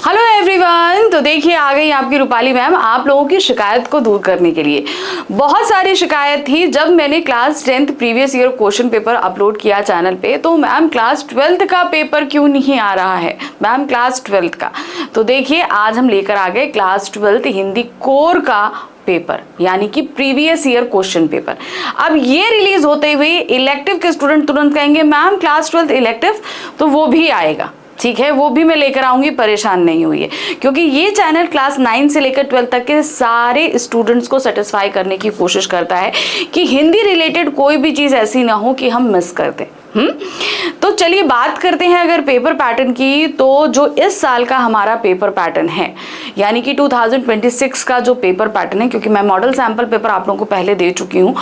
Hello everyone, तो देखिए आ गई आपकी रूपाली मैम आप लोगों की शिकायत को दूर करने के लिए। बहुत सारी शिकायत थी जब मैंने class 10th previous year question paper upload किया चैनल पे, तो मैम क्लास 12th का पेपर क्यों नहीं आ रहा है, मैम क्लास 12th का। तो देखिए आज हम लेकर आ गए क्लास 12th हिंदी कोर का पेपर, यानी कि प्रीवियस ईयर क्वेश्चन पेपर। अब ये रिलीज होते हुए इलेक्टिव के स्टूडेंट तुरंत कहेंगे मैम क्लास 12th इलेक्टिव, तो वो भी आएगा, ठीक है, वो भी मैं लेकर आऊंगी, परेशान नहीं हुई है, क्योंकि ये चैनल क्लास 9 से लेकर 12 तक के सारे स्टूडेंट्स को सेटिस्फाई करने की कोशिश करता है कि हिंदी रिलेटेड कोई भी चीज़ ऐसी ना हो कि हम मिस कर दें। तो चलिए बात करते हैं अगर पेपर पैटर्न की, तो जो इस साल का हमारा पेपर पैटर्न है, यानी कि 2026 का जो पेपर पैटर्न है, क्योंकि मैं मॉडल सैंपल पेपर आप लोगों को पहले दे चुकी हूँ,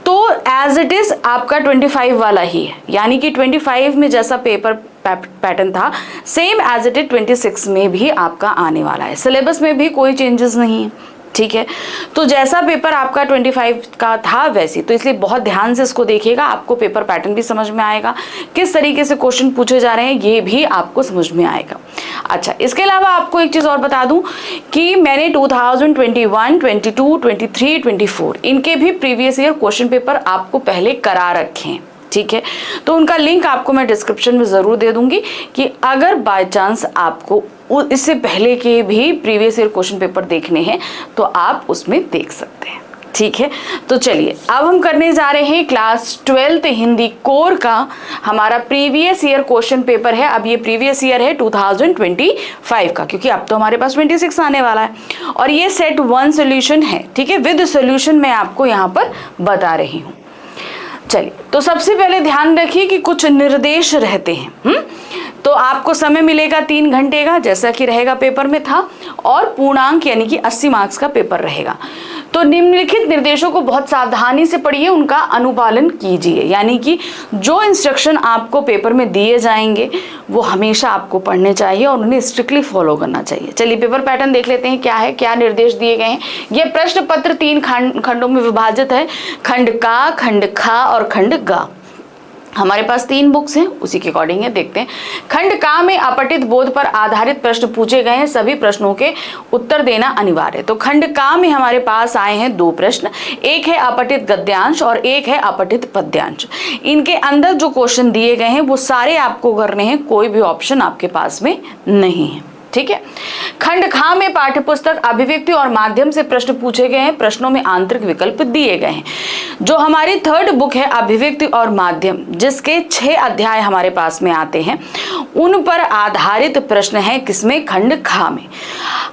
तो एज इट इज आपका 25 वाला ही है, यानी कि 25 में जैसा पेपर पैटर्न था सेम एज इट इज 26 में भी आपका आने वाला है। सिलेबस में भी कोई चेंजेस नहीं है, ठीक है। तो जैसा पेपर आपका 25 का था वैसे, तो इसलिए बहुत ध्यान से इसको देखिएगा, आपको पेपर पैटर्न भी समझ में आएगा, किस तरीके से क्वेश्चन पूछे जा रहे हैं ये भी आपको समझ में आएगा। अच्छा, इसके अलावा आपको एक चीज़ और बता दूं कि मैंने 2021, 22, 23, 24 इनके भी प्रीवियस ईयर क्वेश्चन पेपर आपको पहले करा रखे हैं, ठीक है। तो उनका लिंक आपको मैं डिस्क्रिप्शन में ज़रूर दे दूंगी कि अगर बाय चांस आपको इससे पहले के भी प्रीवियस ईयर क्वेश्चन पेपर देखने हैं तो आप उसमें देख सकते हैं, ठीक है। तो चलिए अब हम करने जा रहे हैं क्लास 12th हिंदी कोर का हमारा प्रीवियस ईयर क्वेश्चन पेपर है। अब ये प्रीवियस ईयर है 2025 का, क्योंकि अब तो हमारे पास 26 आने वाला है, और ये सेट 1 सोल्यूशन है, ठीक है, विद सोल्यूशन मैं आपको यहाँ पर बता रही हूँ। चलिए, तो सबसे पहले ध्यान रखिए कि कुछ निर्देश रहते हैं। तो आपको समय मिलेगा 3 घंटे का, जैसा कि रहेगा पेपर में था, और पूर्णांक यानी कि 80 मार्क्स का पेपर रहेगा। तो निम्नलिखित निर्देशों को बहुत सावधानी से पढ़िए, उनका अनुपालन कीजिए, यानी कि जो इंस्ट्रक्शन आपको पेपर में दिए जाएंगे वो हमेशा आपको पढ़ने चाहिए और उन्हें स्ट्रिक्टली फॉलो करना चाहिए। चलिए पेपर पैटर्न देख लेते हैं क्या है, क्या निर्देश दिए गए हैं। यह प्रश्न पत्र 3 खंडों में विभाजित है, खंड का, खंड खा और खंड गा। हमारे पास 3 बुक्स हैं, उसी के अकॉर्डिंग है, देखते हैं। खंड का में अपठित बोध पर आधारित प्रश्न पूछे गए हैं, सभी प्रश्नों के उत्तर देना अनिवार्य है। तो खंड का में हमारे पास आए हैं 2 प्रश्न, एक है अपठित गद्यांश और एक है अपठित पद्यांश। इनके अंदर जो क्वेश्चन दिए गए हैं वो सारे आपको करने हैं, कोई भी ऑप्शन आपके पास में नहीं है, ठीक है। खंड खा में पाठ्यपुस्तक अभिव्यक्ति और माध्यम से प्रश्न पूछे गए हैं, प्रश्नों में आंतरिक विकल्प दिए गए हैं। जो हमारी 3rd बुक है अभिव्यक्ति और माध्यम, जिसके 6 अध्याय हमारे पास में आते हैं, उन पर आधारित प्रश्न है किसमें, खंड खा में।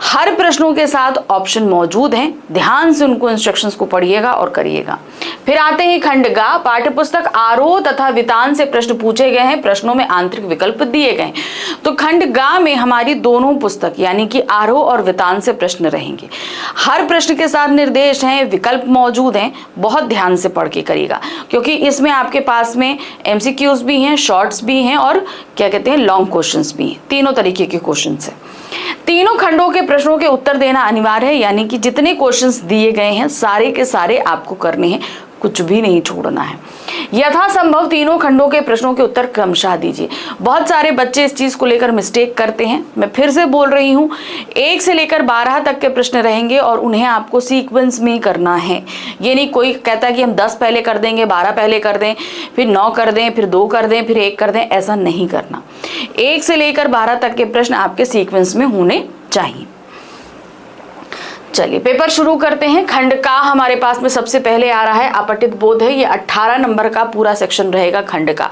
हर प्रश्नों के साथ ऑप्शन मौजूद हैं, ध्यान से उनको इंस्ट्रक्शंस को पढ़िएगा और करिएगा। फिर आते हैं खंड गा, पाठ्यपुस्तक आरोह तथा वितान से प्रश्न पूछे गए हैं, प्रश्नों में आंतरिक विकल्प दिए गए। तो खंड गा में हमारी दोनों पुस्तक यानी कि आरोह और वितान से प्रश्न रहेंगे। हर प्रश्न के साथ निर्देश हैं, विकल्प मौजूद हैं, बहुत ध्यान से पढ़ के करिएगा, क्योंकि इसमें आपके पास में एमसीक्यूज भी हैं, शॉर्ट्स भी हैं और क्या कहते हैं लॉन्ग क्वेश्चंस भी हैं, तीनों तरीके के क्वेश्चंस हैं। तीनों खंडों के प्रश्नों के उत्तर देना अनिवार्य है, यानी कि जितने क्वेश्चंस दिए गए हैं सारे के सारे आपको करने हैं, कुछ भी नहीं छोड़ना है। यथासंभव तीनों खंडों के प्रश्नों के उत्तर क्रमशः दीजिए। बहुत सारे बच्चे इस चीज को लेकर मिस्टेक करते हैं, मैं फिर से बोल रही हूँ, 1 से लेकर 12 तक के प्रश्न रहेंगे और उन्हें आपको सीक्वेंस में करना है। ये नहीं कोई कहता कि हम 10 पहले कर देंगे, 12 पहले कर दें, फिर 9 कर दें, फिर 2 कर दें, फिर 1 कर दें, ऐसा नहीं करना। 1 से लेकर 12 तक के प्रश्न आपके सीक्वेंस में होने चाहिए। चलिए पेपर शुरू करते हैं। खंड का हमारे पास में सबसे पहले आ रहा है अपठित बोध है, ये 18 नंबर का पूरा सेक्शन रहेगा खंड का।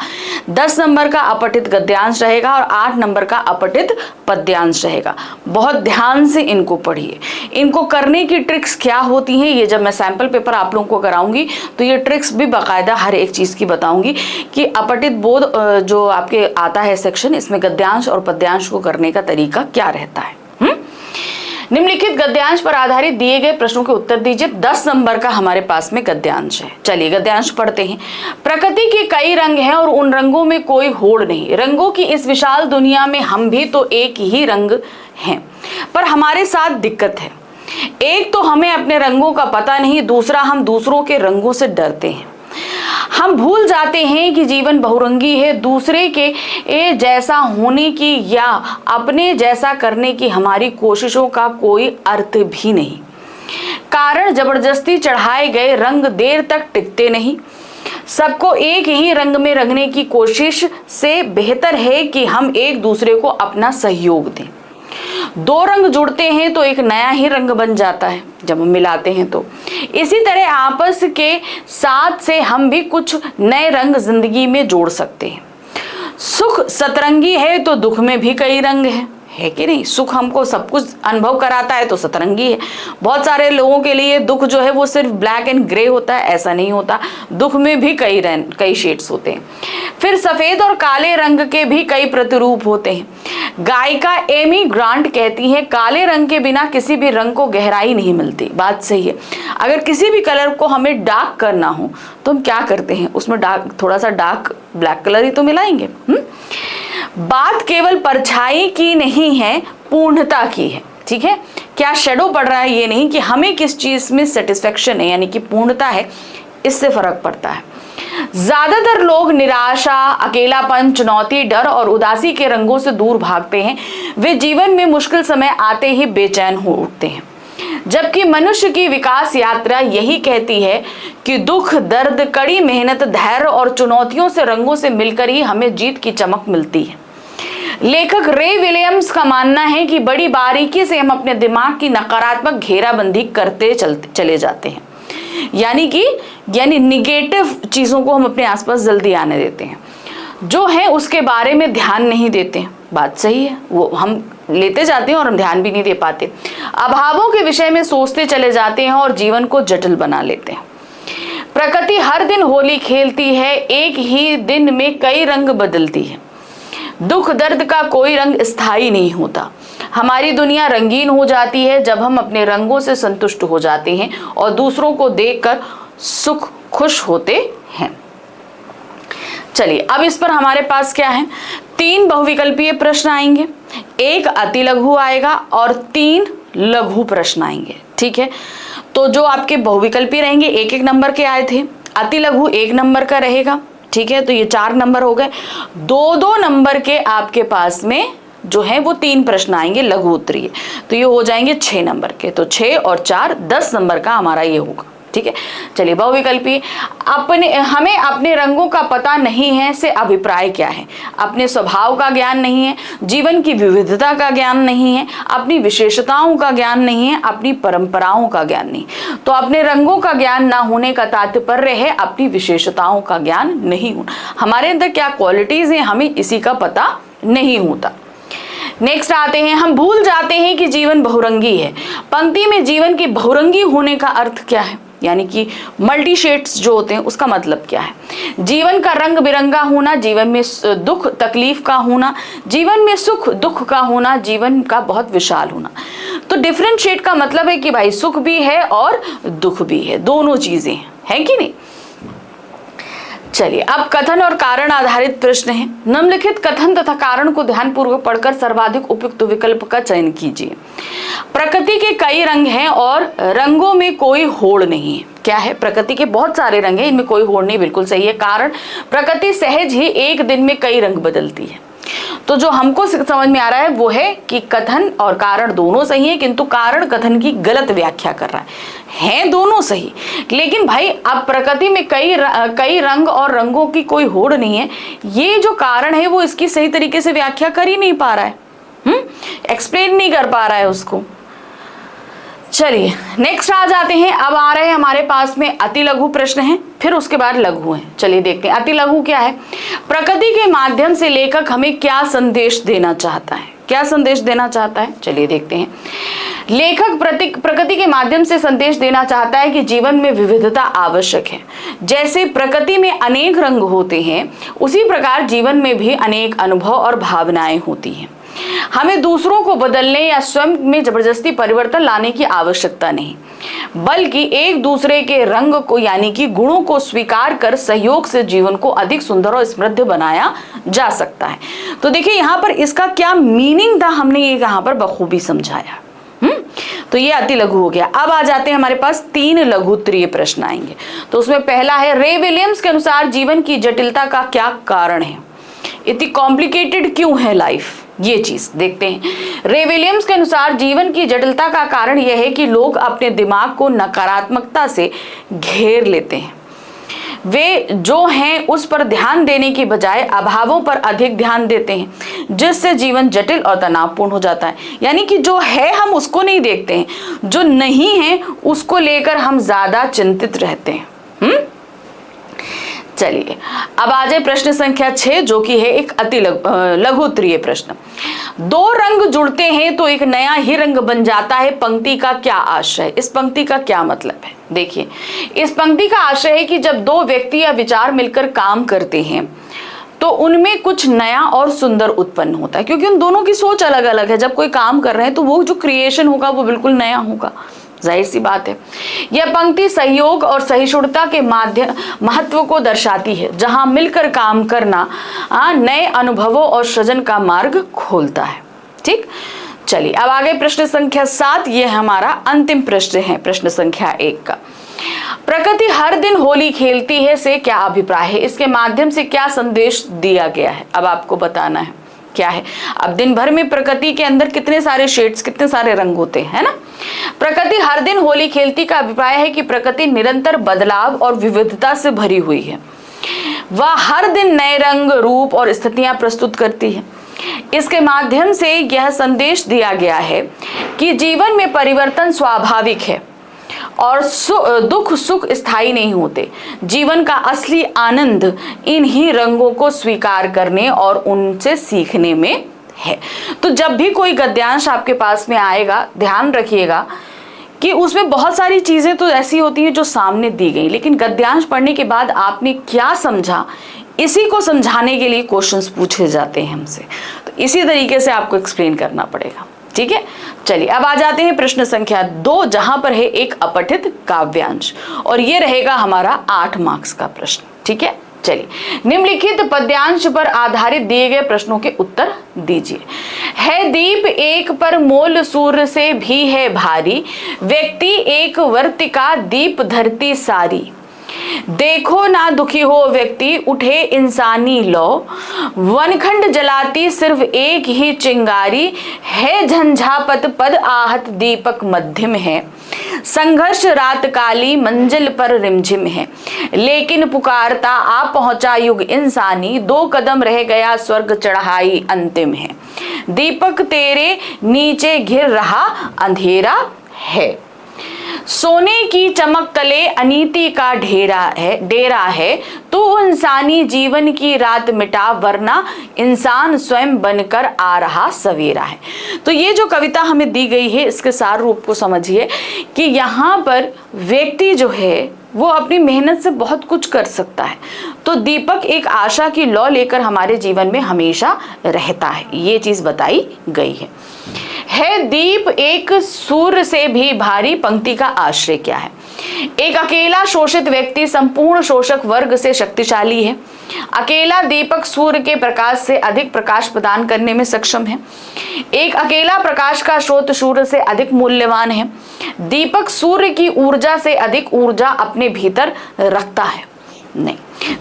10 नंबर का अपठित गद्यांश रहेगा और 8 नंबर का अपठित पद्यांश रहेगा। बहुत ध्यान से इनको पढ़िए। इनको करने की ट्रिक्स क्या होती हैं, ये जब मैं सैंपल पेपर आप लोगों को कराऊंगी तो ये ट्रिक्स भी बाकायदा हर एक चीज़ की बताऊंगी कि अपठित बोध जो आपके आता है सेक्शन, इसमें गद्यांश और पद्यांश को करने का तरीका क्या रहता है। निम्नलिखित गद्यांश पर आधारित दिए गए प्रश्नों के उत्तर दीजिए। 10 नंबर का हमारे पास में गद्यांश है। चलिए गद्यांश पढ़ते हैं। प्रकृति के कई रंग हैं और उन रंगों में कोई होड़ नहीं। रंगों की इस विशाल दुनिया में हम भी तो एक ही रंग हैं, पर हमारे साथ दिक्कत है। एक तो हमें अपने रंगों का पता नहीं, दूसरा हम दूसरों के रंगों से डरते हैं। हम भूल जाते हैं कि जीवन बहुरंगी है, दूसरे के जैसा होने की या अपने जैसा करने की हमारी कोशिशों का कोई अर्थ भी नहीं। कारण जबरदस्ती चढ़ाए गए रंग देर तक टिकते नहीं। सबको एक ही रंग में रंगने की कोशिश से बेहतर है कि हम एक दूसरे को अपना सहयोग दें। दो रंग जुड़ते हैं तो एक नया ही रंग बन जाता है जब हम मिलाते हैं। तो इसी तरह आपस के साथ से हम भी कुछ नए रंग जिंदगी में जोड़ सकते हैं। सुख सतरंगी है तो दुख में भी कई रंग है कि नहीं। सुख हमको सब कुछ अनुभव कराता है तो सतरंगी है। बहुत सारे लोगों के लिए दुख जो है वो सिर्फ ब्लैक एंड ग्रे होता है, ऐसा नहीं होता। दुख में भी कई शेड्स होते हैं। फिर सफेद और काले रंग के भी कई प्रतिरूप होते हैं। गायिका एमी ग्रांट कहती है, काले रंग के बिना किसी भी रंग को गहराई नहीं मिलती। बात सही है। अगर किसी भी कलर को हमें डार्क करना हो तो हम क्या करते हैं, उसमें थोड़ा सा डार्क ब्लैक कलर ही तो मिलाएंगे। बात केवल परछाई की नहीं है, पूर्णता की है। ठीक है, क्या शेडो पड़ रहा है ये नहीं, कि हमें किस चीज में सेटिस्फेक्शन है, यानी कि पूर्णता है, इससे फर्क पड़ता है। ज्यादातर लोग निराशा, अकेलापन, चुनौती, डर और उदासी के रंगों से दूर भागते हैं। वे जीवन में मुश्किल समय आते ही बेचैन हो उठते हैं, जबकि मनुष्य की विकास यात्रा यही कहती है कि दुख, दर्द, कड़ी मेहनत, धैर्य और चुनौतियों से रंगों से मिलकर ही हमें जीत की चमक मिलती है। लेखक रे विलियम्स का मानना है कि बड़ी बारीकी से हम अपने दिमाग की नकारात्मक घेराबंदी करते चले जाते हैं, यानी निगेटिव चीजों को हम अपने आसपास जल्दी आने देते हैं, जो है उसके बारे में ध्यान नहीं देते हैं। बात सही है, वो हम लेते जाते हैं और हम ध्यान भी नहीं दे पाते। अभावों के विषय में सोचते चले जाते हैं और जीवन को जटिल बना लेते हैं। प्रकृति हर दिन होली खेलती है, एक ही दिन में कई रंग बदलती है। दुख दर्द का कोई रंग स्थायी नहीं होता। हमारी दुनिया रंगीन हो जाती है जब हम अपने रंगों से संतुष्ट हो जाते हैं और दूसरों को देखकर खुश होते हैं। चलिए, अब इस पर हमारे पास क्या है, 3 बहुविकल्पीय प्रश्न आएंगे, 1 अति लघु आएगा और 3 लघु प्रश्न आएंगे। ठीक है, तो जो आपके बहुविकल्पीय रहेंगे 1-1 नंबर के आए थे, अति लघु 1 नंबर का रहेगा। ठीक है, तो ये 4 नंबर हो गए। 2-2 नंबर के आपके पास में जो है वो 3 प्रश्न आएंगे लघु उत्तरीय, तो ये हो जाएंगे 6 नंबर के। तो 6 और 4 10 नंबर का हमारा ये होगा। ठीक है, चलिए बहुविकल्पी। हमें अपने रंगों का पता नहीं है से अभिप्राय क्या है, अपने स्वभाव का ज्ञान नहीं है, जीवन की विविधता का ज्ञान नहीं है, अपनी विशेषताओं का ज्ञान नहीं है, अपनी परंपराओं का ज्ञान नहीं। तो अपने रंगों का ज्ञान ना होने का तात्पर्य है अपनी विशेषताओं का ज्ञान नहीं होना। हमारे अंदर क्या क्वालिटीज हैं हमें इसी का पता नहीं होता। नेक्स्ट आते हैं, हम भूल जाते हैं कि जीवन बहुरंगी है। पंक्ति में जीवन की बहुरंगी होने का अर्थ क्या है, यानी कि मल्टी शेड्स जो होते हैं उसका मतलब क्या है। जीवन का रंग बिरंगा होना, जीवन में दुख तकलीफ का होना, जीवन में सुख दुख का होना, जीवन का बहुत विशाल होना। तो डिफरेंट शेड का मतलब है कि भाई सुख भी है और दुख भी है, दोनों चीजें हैं कि नहीं। चलिए, अब कथन और कारण आधारित प्रश्न है। निम्नलिखित कथन तथा कारण को ध्यानपूर्वक पढ़कर सर्वाधिक उपयुक्त विकल्प का चयन कीजिए। प्रकृति के कई रंग हैं और रंगों में कोई होड़ नहीं है। क्या है, प्रकृति के बहुत सारे रंग हैं, इनमें कोई होड़ नहीं, बिल्कुल सही है। कारण, प्रकृति सहज ही एक दिन में कई रंग बदलती है। तो जो हमको समझ में आ रहा है वो है कि कथन और कारण दोनों सही है, किंतु कारण कथन की गलत व्याख्या कर रहा है दोनों सही। लेकिन भाई अब प्रकृति में कई रंग और रंगों की कोई होड़ नहीं है, ये जो कारण है वो इसकी सही तरीके से व्याख्या कर ही नहीं पा रहा है, एक्सप्लेन नहीं कर पा रहा है उसको। चलिए नेक्स्ट आ जाते हैं। अब आ रहे हैं हमारे पास में अति लघु प्रश्न है, फिर उसके बाद लघु है। चलिए देखते हैं अति लघु क्या है। प्रकृति के माध्यम से लेखक हमें क्या संदेश देना चाहता है, क्या संदेश देना चाहता है, चलिए देखते हैं। लेखक प्रकृति के माध्यम से संदेश देना चाहता है कि जीवन में विविधता आवश्यक है। जैसे प्रकृति में अनेक रंग होते हैं, उसी प्रकार जीवन में भी अनेक अनुभव और भावनाएं होती हैं। हमें दूसरों को बदलने या स्वयं में जबरदस्ती परिवर्तन लाने की आवश्यकता नहीं, बल्कि एक दूसरे के रंग को यानी कि गुणों को स्वीकार कर सहयोग से जीवन को अधिक सुंदर और समृद्ध बनाया जा सकता है। तो देखिए यहाँ पर इसका क्या मीनिंग था, हमने ये यहाँ पर बखूबी समझाया। तो ये अति लघु हो गया। अब आ जाते हैं हमारे पास 3 लघु उत्तरीय प्रश्न आएंगे। तो उसमें पहला है, रे विलियम्स के अनुसार जीवन की जटिलता का क्या कारण है? इतनी कॉम्प्लिकेटेड क्यों है लाइफ? ये चीज देखते हैं। रे विलियम्स के अनुसार जीवन की जटिलता का कारण यह है कि लोग अपने दिमाग को नकारात्मकता से घेर लेते हैं। वे जो हैं उस पर ध्यान देने की बजाय अभावों पर अधिक ध्यान देते हैं, जिससे जीवन जटिल और तनावपूर्ण हो जाता है। यानी कि जो है हम उसको नहीं देखते हैं, जो नहीं है उसको लेकर हम ज्यादा चिंतित रहते हैं। चलिए अब आ जाए प्रश्न संख्या 6, जो कि है एक अति लघु उत्तरीय प्रश्न। 2 रंग जुड़ते हैं तो एक नया ही रंग बन जाता है, पंक्ति का क्या आशय? इस पंक्ति का क्या मतलब है? देखिए, इस पंक्ति का आशय है कि जब 2 व्यक्ति या विचार मिलकर काम करते हैं तो उनमें कुछ नया और सुंदर उत्पन्न होता है, क्योंकि उन दोनों की सोच अलग अलग है। जब कोई काम कर रहे हैं तो वो जो क्रिएशन होगा वो बिल्कुल नया होगा, जाहिर सी बात है। यह पंक्ति सहयोग और सहिष्णुता के महत्व को दर्शाती है, जहां मिलकर काम करना नए अनुभवों और सृजन का मार्ग खोलता है। ठीक, चलिए अब आगे प्रश्न संख्या 7, ये हमारा अंतिम प्रश्न है, प्रश्न संख्या 1 का। प्रकृति हर दिन होली खेलती है से क्या अभिप्राय है? इसके माध्यम से क्या संदेश दिया गया है? अब आपको बताना है क्या है। अब दिन भर में प्रकृति के अंदर कितने सारे शेड्स, कितने सारे रंग होते हैं, है ना। प्रकृति हर दिन होली खेलती का अभिप्राय है कि प्रकृति निरंतर बदलाव और विविधता से भरी हुई है। वह हर दिन नए रंग, रूप और स्थितियां प्रस्तुत करती है। इसके माध्यम से यह संदेश दिया गया है कि जीवन में परिवर्तन स्वाभाविक है और दुख सुख स्थायी नहीं होते। जीवन का असली आनंद इन्हीं रंगों को स्वीकार करने और उनसे सीखने में है। तो जब भी कोई गद्यांश आपके पास में आएगा, ध्यान रखिएगा कि उसमें बहुत सारी चीजें तो ऐसी होती हैं जो सामने दी गई, लेकिन गद्यांश पढ़ने के बाद आपने क्या समझा, इसी को समझाने के लिए क्वेश्चंस पूछे जाते हैं हमसे। तो इसी तरीके से आपको एक्सप्लेन करना पड़ेगा। ठीक है, चलिए अब आ जाते हैं प्रश्न संख्या 2, जहां पर है एक अपठित काव्यांश, और ये रहेगा हमारा 8 मार्क्स का प्रश्न। ठीक है, चलिए निम्नलिखित पद्यांश पर आधारित दिए गए प्रश्नों के उत्तर दीजिए। है दीप एक पर मोल सूर्य से भी है भारी, व्यक्ति एक वर्तिका दीप धरती सारी। देखो ना दुखी हो व्यक्ति उठे इंसानी लो, वनखंड जलाती सिर्फ एक ही चिंगारी। है झंझापत पद आहत दीपक मध्यम है, संघर्ष रात काली मंजिल पर रिमझिम है। लेकिन पुकारता आ पहुंचा युग इंसानी, 2 कदम रह गया स्वर्ग चढ़ाई अंतिम है। दीपक तेरे नीचे घिर रहा अंधेरा है, सोने की चमक तले अनीति का डेरा है। तो इंसानी जीवन की रात मिटा, वरना इंसान स्वयं बनकर आ रहा सवेरा है। तो ये जो कविता हमें दी गई है, इसके सार रूप को समझिए कि यहाँ पर व्यक्ति जो है वो अपनी मेहनत से बहुत कुछ कर सकता है। तो दीपक एक आशा की लौ लेकर हमारे जीवन में हमेशा रहता है, ये चीज बताई गई है दीप एक सूर्य से भी भारी पंक्ति का आश्रय क्या है? एक अकेला शोषित व्यक्ति संपूर्ण शोषक वर्ग से शक्तिशाली है। अकेला दीपक सूर्य के प्रकाश से अधिक प्रकाश प्रदान करने में सक्षम है। एक अकेला प्रकाश का स्रोत सूर्य से अधिक मूल्यवान है। दीपक सूर्य की ऊर्जा से अधिक ऊर्जा अपने भीतर रखता है। नहीं,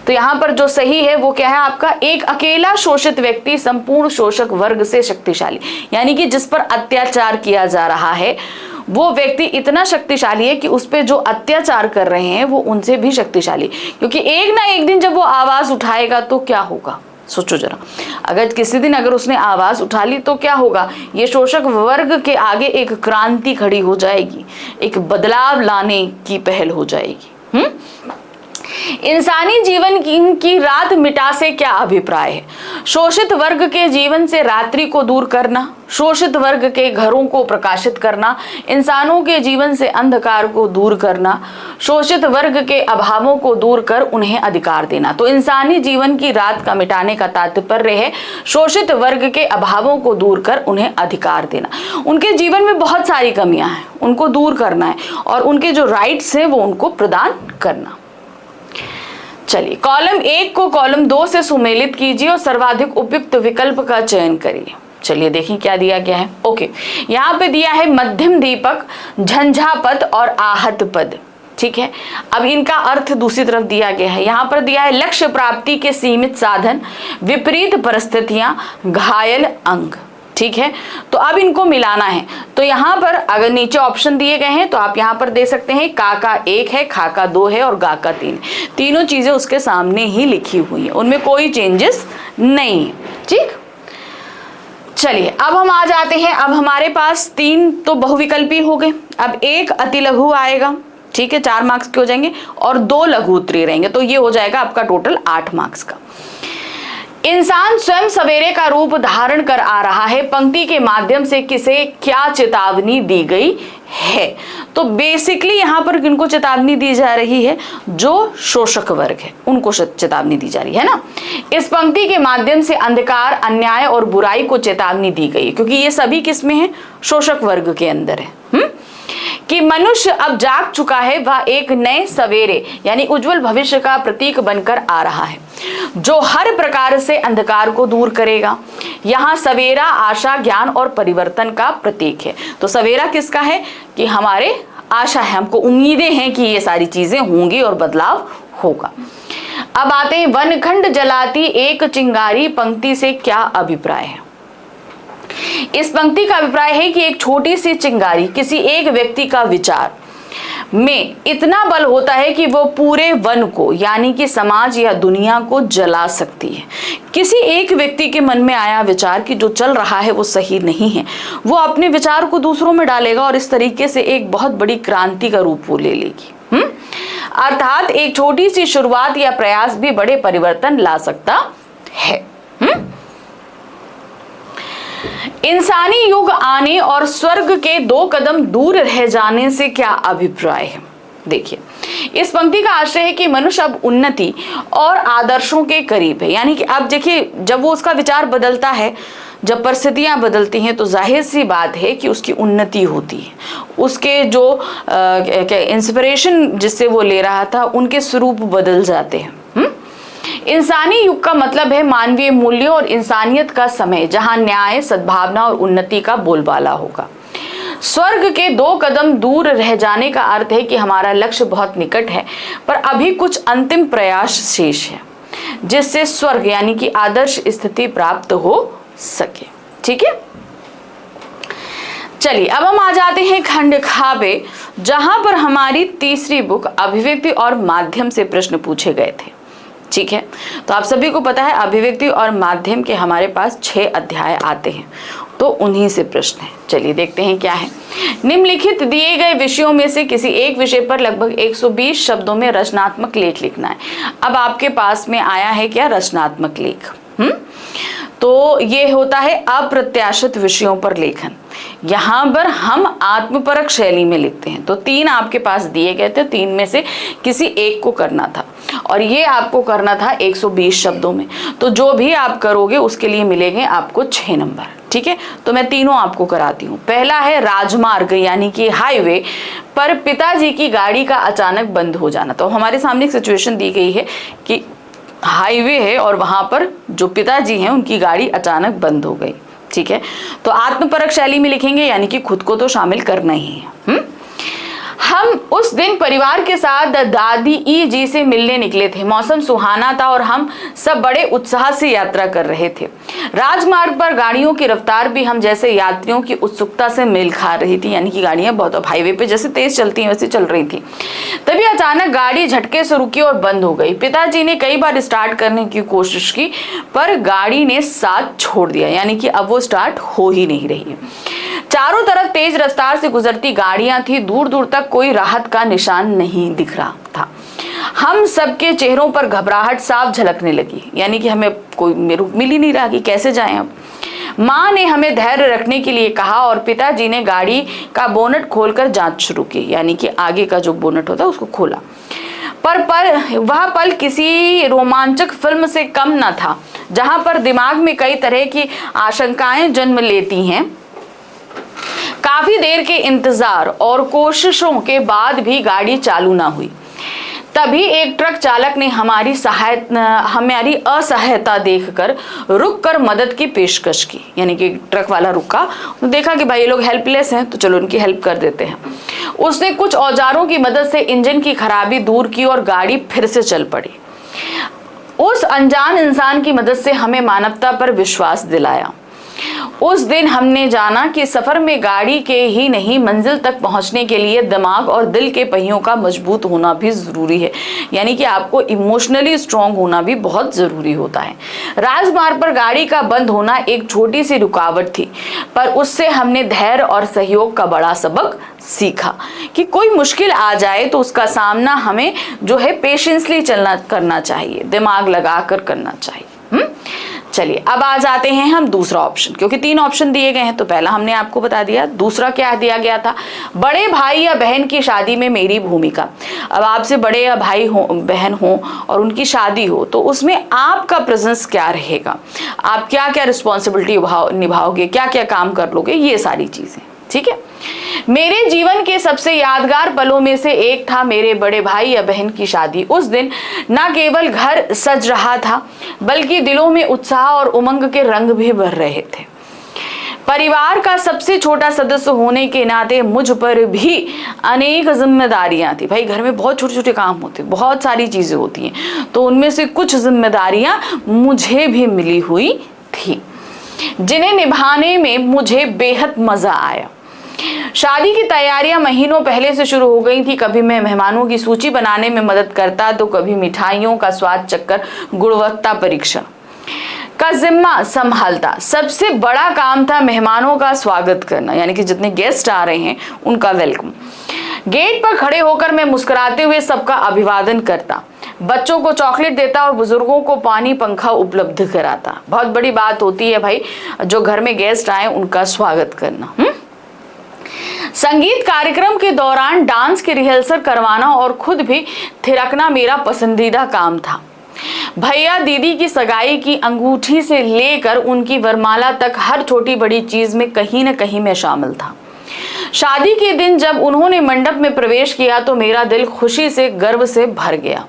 तो यहाँ पर जो सही है वो क्या है आपका? एक अकेला शोषित व्यक्ति संपूर्ण शोषक वर्ग से शक्तिशाली, यानी कि जिस पर अत्याचार किया जा रहा है वो व्यक्ति इतना शक्तिशाली है कि उस पे जो अत्याचार कर रहे हैं वो उनसे भी शक्तिशाली, क्योंकि एक ना एक दिन जब वो आवाज उठाएगा तो क्या होगा? सोचो जरा, अगर किसी दिन अगर उसने आवाज उठा ली तो क्या होगा? ये शोषक वर्ग के आगे एक क्रांति खड़ी हो जाएगी, एक बदलाव लाने की पहल हो जाएगी। इंसानी जीवन की रात मिटा से क्या अभिप्राय है? शोषित वर्ग के जीवन से रात्रि को दूर करना, शोषित वर्ग के घरों को प्रकाशित करना, इंसानों के जीवन से अंधकार को दूर करना, शोषित वर्ग के अभावों को दूर कर उन्हें अधिकार देना। तो इंसानी जीवन की रात का मिटाने का तात्पर्य है शोषित वर्ग के अभावों को दूर कर उन्हें अधिकार देना। उनके जीवन में बहुत सारी कमियां हैं, उनको दूर करना है और उनके जो राइट्स हैं वो उनको प्रदान करना। चलिए कॉलम 1 को कॉलम 2 से सुमेलित कीजिए और सर्वाधिक उपयुक्त विकल्प का चयन करिए। चलिए देखें क्या दिया गया है। ओके, यहाँ पे दिया है मध्यम दीपक, झंझापद और आहत पद। ठीक है, अब इनका अर्थ दूसरी तरफ दिया गया है। यहाँ पर दिया है लक्ष्य प्राप्ति के सीमित साधन, विपरीत परिस्थितियां, घायल अंग। ठीक है, तो अब इनको मिलाना है। तो यहाँ पर अगर नीचे ऑप्शन दिए गए हैं तो आप यहाँ पर दे सकते हैं का 1 है, खा का 2 है और गा का 3। तीनों चीजें उसके सामने ही लिखी हुई हैं, उनमें कोई चेंजेस नहीं है। ठीक, चलिए अब हम आ जाते हैं। अब हमारे पास 3 तो बहुविकल्पी हो गए, अब 1 अति लघु आएगा। ठीक है, 4 मार्क्स के हो जाएंगे और 2 लघु उत्तरीय रहेंगे, तो ये हो जाएगा आपका टोटल 8 मार्क्स का। इंसान स्वयं सवेरे का रूप धारण कर आ रहा है, पंक्ति के माध्यम से किसे क्या चेतावनी दी गई है? तो बेसिकली यहाँ पर किनको चेतावनी दी जा रही है? जो शोषक वर्ग है उनको चेतावनी दी जा रही है ना। इस पंक्ति के माध्यम से अंधकार, अन्याय और बुराई को चेतावनी दी गई है, क्योंकि ये सभी किसमें है? शोषक वर्ग के अंदर है। कि मनुष्य अब जाग चुका है, वह एक नए सवेरे यानी उज्जवल भविष्य का प्रतीक बनकर आ रहा है, जो हर प्रकार से अंधकार को दूर करेगा। यहाँ सवेरा आशा, ज्ञान और परिवर्तन का प्रतीक है। तो सवेरा किसका है? कि हमारे आशा है, हमको उम्मीदें हैं कि ये सारी चीजें होंगी और बदलाव होगा। अब आते हैं वनखंड जलाती एक चिंगारी पंक्ति से क्या अभिप्राय है? इस पंक्ति का अभिप्राय है कि एक छोटी सी चिंगारी किसी एक व्यक्ति का विचार में इतना बल होता है कि वो पूरे वन को यानी कि समाज या दुनिया को जला सकती है। किसी एक व्यक्ति के मन में आया विचार कि जो चल रहा है वो सही नहीं है, वो अपने विचार को दूसरों में डालेगा और इस तरीके से एक बहुत बड़ी क्रांति का रूप वो ले लेगी। अर्थात एक छोटी सी शुरुआत या प्रयास भी बड़े परिवर्तन ला सकता है। इंसानी युग आने और स्वर्ग के 2 कदम दूर रह जाने से क्या अभिप्राय है? देखिए, इस पंक्ति का आशय है कि मनुष्य अब उन्नति और आदर्शों के करीब है। यानी कि अब देखिए, जब वो उसका विचार बदलता है, जब परिस्थितियां बदलती हैं, तो जाहिर सी बात है कि उसकी उन्नति होती है। उसके जो इंस्पिरेशन जिससे वो ले रहा था, उनके स्वरूप बदल जाते हैं। इंसानी युग का मतलब है मानवीय मूल्यों और इंसानियत का समय, जहां न्याय, सद्भावना और उन्नति का बोलबाला होगा। स्वर्ग के 2 कदम दूर रह जाने का अर्थ है कि हमारा लक्ष्य बहुत निकट है, पर अभी कुछ अंतिम प्रयास शेष है, जिससे स्वर्ग यानी कि आदर्श स्थिति प्राप्त हो सके। ठीक है, चलिए अब हम आ जाते हैं खंड खा पे, जहां पर हमारी तीसरी बुक अभिव्यक्ति और माध्यम से प्रश्न पूछे गए थे। ठीक है, तो आप सभी को पता है अभिव्यक्ति और माध्यम के हमारे पास 6 अध्याय आते हैं, तो उन्हीं से प्रश्न है। चलिए देखते हैं क्या है। निम्नलिखित दिए गए विषयों में से किसी एक विषय पर लगभग 120 शब्दों में रचनात्मक लेख लिखना है। अब आपके पास में आया है क्या? रचनात्मक लेख। तो ये होता है अप्रत्याशित विषयों पर लेखन। यहाँ पर हम आत्मपरक शैली में लिखते हैं। तो 3 आपके पास दिए गए थे, 3 में से किसी एक को करना था और ये आपको करना था 120 शब्दों में। तो जो भी आप करोगे उसके लिए मिलेंगे आपको 6 नंबर। ठीक है, तो मैं तीनों आपको कराती हूँ। पहला है राजमार्ग यानी कि हाईवे पर पिताजी की गाड़ी का अचानक बंद हो जाना। तो हमारे सामने एक सिचुएशन दी गई है कि हाईवे है और वहां पर जो पिताजी हैं उनकी गाड़ी अचानक बंद हो गई। ठीक है, तो आत्मपरक शैली में लिखेंगे, यानी कि खुद को तो शामिल करना ही है। हम उस दिन परिवार के साथ दादी ई जी से मिलने निकले थे। मौसम सुहाना था और हम सब बड़े उत्साह से यात्रा कर रहे थे। राजमार्ग पर गाड़ियों की रफ्तार भी हम जैसे यात्रियों की उत्सुकता से मेल खा रही थी, यानी कि गाड़ियां बहुत, अब हाईवे पे जैसे तेज चलती हैं वैसे चल रही थी। तभी अचानक गाड़ी झटके से रुकी और बंद हो गई। पिताजी ने कई बार स्टार्ट करने की कोशिश की पर गाड़ी ने साथ छोड़ दिया, यानी कि अब वो स्टार्ट हो ही नहीं रही है। चारों तरफ तेज रफ्तार से गुजरती गाड़ियां थी, दूर दूर तक कोई राहत का निशान नहीं दिख रहा था। हम सबके चेहरों पर घबराहट साफ झलकने लगी, यानी कि हमें कोई मिल ही नहीं रहा कि कैसे जाएं। अब माँ ने हमें धैर्य रखने के लिए कहा और पिताजी ने गाड़ी का बोनट खोलकर जांच शुरू की, यानी कि आगे का जो बोनट होता है उसको खोला। पर वह पल किसी रोमांचक फिल्म से कम न था, जहां पर दिमाग में कई तरह की आशंकाएं जन्म लेती हैं। काफी देर के इंतजार और कोशिशों के बाद भी गाड़ी चालू ना हुई। तभी एक ट्रक चालक ने हमारी असहायता देखकर रुककर मदद की पेशकश की। यानी कि ट्रक वाला रुका, तो देखा कि भाई ये लोग हेल्पलेस हैं, तो चलो उनकी हेल्प कर देते हैं। उसने कुछ औजारों की मदद से इंजन की खराबी दूर की और गाड़ी फिर से चल पड़ी। उस अनजान इंसान की मदद से हमें मानवता पर विश्वास दिलाया। उस दिन हमने जाना कि सफर में गाड़ी के ही नहीं, मंजिल तक पहुंचने के लिए दिमाग और दिल के पहियों का मजबूत होना भी जरूरी है। यानी कि आपको इमोशनली स्ट्रांग होना भी बहुत जरूरी होता है। राजमार्ग पर गाड़ी का बंद होना एक छोटी सी रुकावट थी, पर उससे हमने धैर्य और सहयोग का बड़ा सबक सीखा कि कोई मुश्किल आ जाए तो उसका सामना हमें जो है पेशेंसली करना चाहिए, दिमाग लगाकर करना चाहिए। चलिए अब आ जाते हैं हम दूसरा ऑप्शन, क्योंकि 3 ऑप्शन दिए गए हैं, तो पहला हमने आपको बता दिया। दूसरा क्या दिया गया था? बड़े भाई या बहन की शादी में मेरी भूमिका। अब आपसे बड़े या भाई हो, बहन हो और उनकी शादी हो, तो उसमें आपका प्रेजेंस क्या रहेगा, आप क्या क्या रिस्पॉन्सिबिलिटी निभाओगे, क्या क्या काम कर लोगे, ये सारी चीजें। ठीक है। मेरे जीवन के सबसे यादगार पलों में से एक था मेरे बड़े भाई या बहन की शादी। उस दिन न केवल घर सज रहा था, बल्कि दिलों में उत्साह और उमंग के रंग भी भर रहे थे। परिवार का सबसे छोटा सदस्य होने के नाते मुझ पर भी अनेक जिम्मेदारियां थी। भाई घर में बहुत छोटे छोटे काम होते, बहुत सारी चीजें होती हैं, तो उनमें से कुछ जिम्मेदारियां मुझे भी मिली हुई थी, जिन्हें निभाने में मुझे बेहद मजा आया। शादी की तैयारियां महीनों पहले से शुरू हो गई थी। कभी मैं मेहमानों की सूची बनाने में मदद करता, तो कभी मिठाइयों का स्वाद चक्कर, गुणवत्ता परीक्षण का जिम्मा संभालता। सबसे बड़ा काम था मेहमानों का स्वागत करना, यानी कि जितने गेस्ट आ रहे हैं उनका वेलकम। गेट पर खड़े होकर मैं मुस्कुराते हुए सबका अभिवादन करता, बच्चों को चॉकलेट देता और बुजुर्गों को पानी पंखा उपलब्ध कराता। बहुत बड़ी बात होती है भाई, जो घर में गेस्ट आए उनका स्वागत करना। संगीत कार्यक्रम के दौरान डांस की रिहर्सल करवाना और खुद भी थिरकना मेरा पसंदीदा काम था। भैया दीदी की सगाई की अंगूठी से लेकर उनकी वरमाला तक हर छोटी बड़ी चीज में कहीं न कहीं मैं शामिल था। शादी के दिन जब उन्होंने मंडप में प्रवेश किया तो मेरा दिल खुशी से, गर्व से भर गया।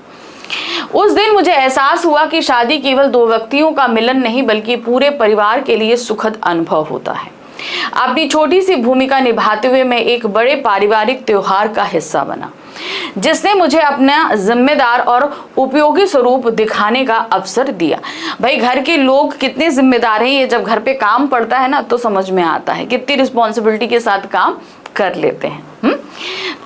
उस दिन मुझे एहसास हुआ कि शादी केवल 2 व्यक्तियों का मिलन नहीं, बल्कि पूरे परिवार के लिए सुखद अनुभव होता है। अपनी छोटी सी भूमिका निभाते हुए मैं एक बड़े पारिवारिक त्योहार का हिस्सा बना, जिसने मुझे अपना जिम्मेदार और उपयोगी स्वरूप दिखाने का अवसर दिया। भाई घर के लोग कितने जिम्मेदार हैं, ये जब घर पे काम पड़ता है ना तो समझ में आता है, कितनी रिस्पॉन्सिबिलिटी के साथ काम कर लेते हैं।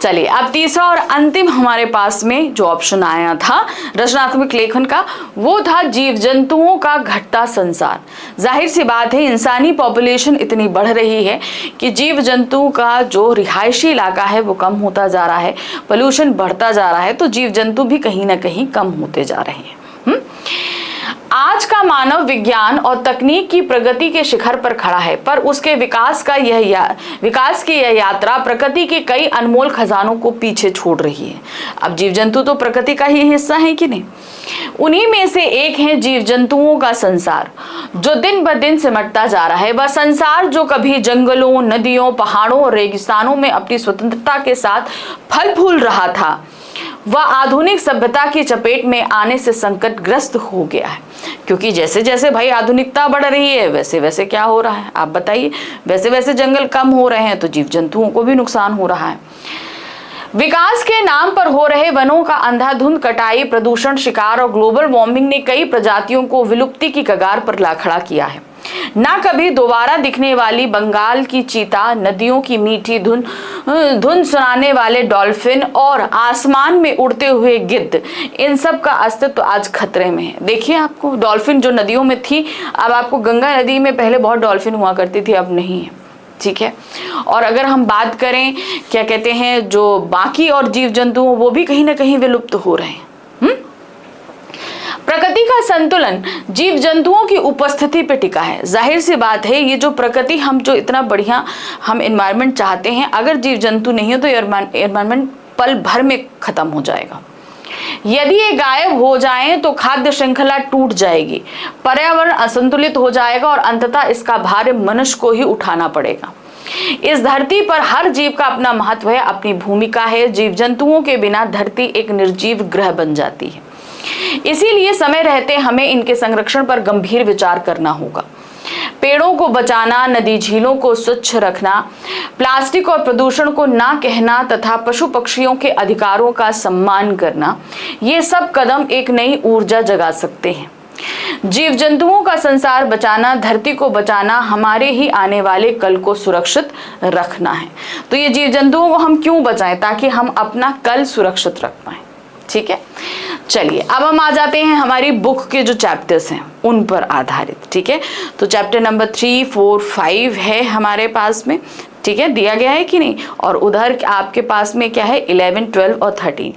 चलिए अब तीसरा और अंतिम हमारे पास में जो ऑप्शन आया था रचनात्मक लेखन का, वो था जीव जंतुओं का घटता संसार। जाहिर सी बात है, इंसानी पॉपुलेशन इतनी बढ़ रही है कि जीव जंतुओं का जो रिहायशी इलाका है वो कम होता जा रहा है, पोल्यूशन बढ़ता जा रहा है, तो जीव जंतु भी कहीं ना कहीं कम होते जा रहे हैं। आज का मानव विज्ञान और तकनीक की प्रगति के शिखर पर खड़ा है, पर उसके विकास की यह यात्रा प्रकृति के कई अनमोल खजानों को पीछे छोड़ रही है। अब जीव जंतु तो प्रकृति का ही हिस्सा है कि नहीं? उन्हीं में से एक है जीव जंतुओं का संसार, जो दिन ब दिन सिमटता जा रहा है। वह संसार जो कभी जंगलों, नदियों, पहाड़ों और रेगिस्तानों में अपनी स्वतंत्रता के साथ फल फूल रहा था, वह आधुनिक सभ्यता की चपेट में आने से संकटग्रस्त हो गया है। क्योंकि जैसे जैसे भाई आधुनिकता बढ़ रही है, वैसे वैसे क्या हो रहा है आप बताइए, वैसे वैसे जंगल कम हो रहे हैं, तो जीव जंतुओं को भी नुकसान हो रहा है। विकास के नाम पर हो रहे वनों का अंधाधुंध कटाई, प्रदूषण, शिकार और ग्लोबल वार्मिंग ने कई प्रजातियों को विलुप्ति की कगार पर ला खड़ा किया है। ना कभी दोबारा दिखने वाली बंगाल की चीता, नदियों की मीठी धुन सुनाने वाले डॉल्फिन और आसमान में उड़ते हुए गिद्ध, इन सब का अस्तित्व आज खतरे में है। देखिए आपको डॉल्फिन जो नदियों में थी, अब आपको गंगा नदी में पहले बहुत डॉल्फिन हुआ करती थी, अब नहीं है। ठीक है। और अगर हम बात करें क्या कहते हैं, जो बाकी और जीव जंतु वो भी कहीं ना कहीं विलुप्त हो रहे हैं। प्रकृति का संतुलन जीव जंतुओं की उपस्थिति पे टिका है। जाहिर सी बात है, ये जो प्रकृति, हम जो इतना बढ़िया हम एनवायरनमेंट चाहते हैं, अगर जीव जंतु नहीं हो तो एनवायरनमेंट पल भर में खत्म हो जाएगा। यदि ये गायब हो जाएं तो खाद्य श्रृंखला टूट जाएगी, पर्यावरण असंतुलित हो जाएगा और अंततः इसका भार मनुष्य को ही उठाना पड़ेगा। इस धरती पर हर जीव का अपना महत्व है, अपनी भूमिका है। जीव जंतुओं के बिना धरती एक निर्जीव ग्रह बन जाती है। इसीलिए समय रहते हमें इनके संरक्षण पर गंभीर विचार करना होगा। पेड़ों को बचाना, नदी झीलों को स्वच्छ रखना, प्लास्टिक और प्रदूषण को ना कहना तथा पशु पक्षियों के अधिकारों का सम्मान करना, ये सब कदम एक नई ऊर्जा जगा सकते हैं। जीव जंतुओं का संसार बचाना, धरती को बचाना, हमारे ही आने वाले कल को सुरक्षित रखना है। तो ये जीव जंतुओं को हम क्यों बचाएं? ताकि हम अपना कल सुरक्षित रख पाएं। ठीक है, चलिए अब हम आ जाते हैं हमारी बुक के जो चैप्टर्स हैं उन पर आधारित। ठीक है, तो चैप्टर नंबर 3, 4, 5 है हमारे पास में। ठीक है, दिया गया है कि नहीं? और उधर आपके पास में क्या है? 11, 12 और 13,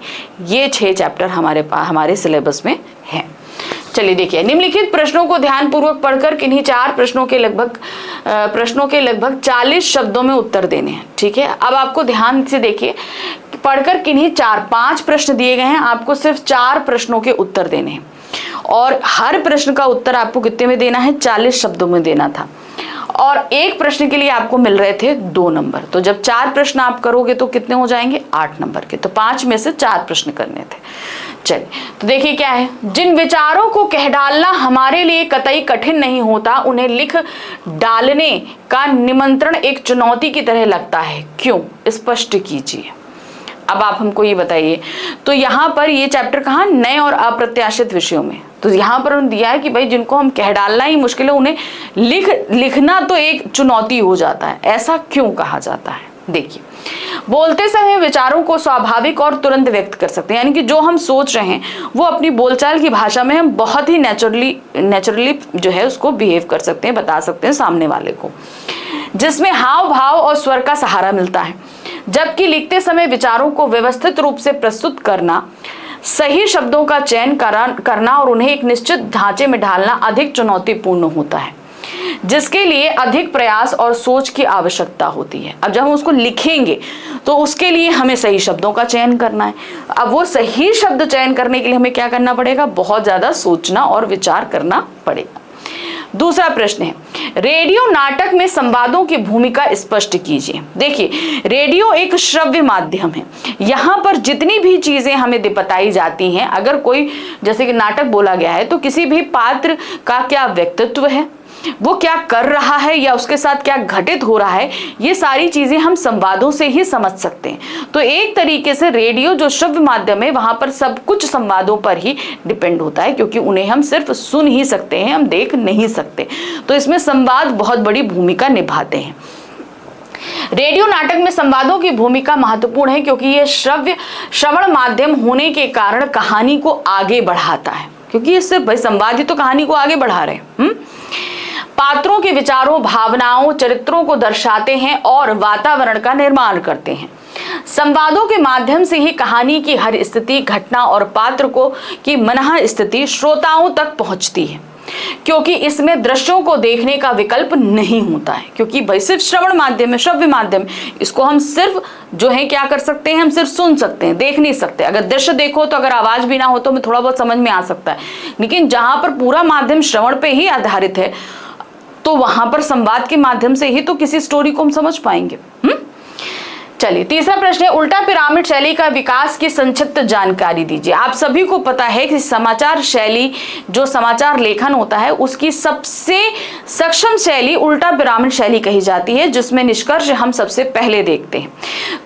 ये 6 चैप्टर हमारे सिलेबस में है। चलिए देखिए, निम्नलिखित प्रश्नों को ध्यानपूर्वक पढ़कर किन्हीं 4 प्रश्नों के लगभग 40 शब्दों में उत्तर देने हैं। ठीक है, अब आपको ध्यान से देखिए, पढ़कर किन्हीं 4-5 प्रश्न दिए गए हैं, आपको सिर्फ 4 प्रश्नों के उत्तर देने हैं और हर प्रश्न का उत्तर आपको कितने में देना है? 40 शब्दों में देना था और एक प्रश्न के लिए आपको मिल रहे थे 2 नंबर। तो जब 4 प्रश्न आप करोगे तो कितने हो जाएंगे? 8 नंबर के। तो 5 में से 4 प्रश्न करने थे। चलिए, तो देखिए क्या है, जिन विचारों को कह डालना हमारे लिए कतई कठिन नहीं होता, उन्हें लिख डालने का निमंत्रण एक चुनौती की तरह लगता है। क्यों? स्पष्ट कीजिए। अब आप हमको ये बताइए। तो यहाँ पर ये चैप्टर कहाँ? नए और अप्रत्याशित विषयों में। तो यहाँ पर उन्होंने दिया है कि भाई जिनको हम कह डालना ही मुश्किल है, उन्हें लिखना तो एक चुनौती हो जाता है। ऐसा क्यों कहा जाता है? देखिए, बोलते समय विचारों को स्वाभाविक और तुरंत व्यक्त कर सकते हैं, यानी कि जो हम सोच रहे हैं वो अपनी बोलचाल की भाषा में हम बहुत ही नेचुरली जो है उसको बिहेव कर सकते हैं, बता सकते हैं सामने वाले को, जिसमें हाव भाव और स्वर का सहारा मिलता है। जबकि लिखते समय विचारों को व्यवस्थित रूप से प्रस्तुत करना, सही शब्दों का चयन करना और उन्हें एक निश्चित ढांचे में ढालना अधिक चुनौतीपूर्ण होता है, जिसके लिए अधिक प्रयास और सोच की आवश्यकता होती है। अब जब हम उसको लिखेंगे तो उसके लिए हमें सही शब्दों का चयन करना है। अब वो सही शब्द चयन करने के लिए हमें क्या करना पड़ेगा? बहुत ज्यादा सोचना और विचार करना पड़ेगा। दूसरा प्रश्न है, रेडियो नाटक में संवादों की भूमिका स्पष्ट कीजिए। देखिए, रेडियो एक श्रव्य माध्यम है। यहाँ पर जितनी भी चीजें हमें बताई जाती हैं, अगर कोई जैसे कि नाटक बोला गया है तो किसी भी पात्र का क्या व्यक्तित्व है, वो क्या कर रहा है या उसके साथ क्या घटित हो रहा है, ये सारी चीजें हम संवादों से ही समझ सकते हैं। तो एक तरीके से रेडियो जो श्रव्य माध्यम है, वहां पर सब कुछ संवादों पर ही डिपेंड होता है, क्योंकि उन्हें हम सिर्फ सुन ही सकते हैं, हम देख नहीं सकते। तो इसमें संवाद बहुत बड़ी भूमिका निभाते हैं। रेडियो नाटक में संवादों की भूमिका महत्वपूर्ण है क्योंकि यह श्रवण माध्यम होने के कारण कहानी को आगे बढ़ाता है, क्योंकि इससे भाई संवाद ही तो कहानी को आगे बढ़ा रहे हैं। पात्रों के विचारों, भावनाओं, चरित्रों को दर्शाते हैं और वातावरण का निर्माण करते हैं। संवादों के माध्यम से ही कहानी की हर स्थिति, घटना और पात्र की मनः स्थिति श्रोताओं तक पहुंचती है, क्योंकि इसमें दृश्यों को देखने का विकल्प नहीं होता है। क्योंकि भाई सिर्फ श्रवण माध्यम है, श्रव्य माध्यम, इसको हम सिर्फ जो है क्या कर सकते हैं? हम सिर्फ सुन सकते हैं, देख नहीं सकते। अगर दृश्य देखो तो अगर आवाज भी ना हो तो हमें थोड़ा बहुत समझ में आ सकता है, लेकिन जहां पर पूरा माध्यम श्रवण पे ही आधारित है तो वहां पर संवाद के माध्यम से ही तो किसी स्टोरी को हम समझ पाएंगे। चलिए, तीसरा प्रश्न है, उल्टा पिरामिड शैली का विकास की संक्षिप्त जानकारी दीजिए। आप सभी को पता है कि समाचार शैली, जो समाचार लेखन होता है, उसकी सबसे सक्षम शैली उल्टा पिरामिड शैली कही जाती है, जिसमें निष्कर्ष हम सबसे पहले देखते हैं।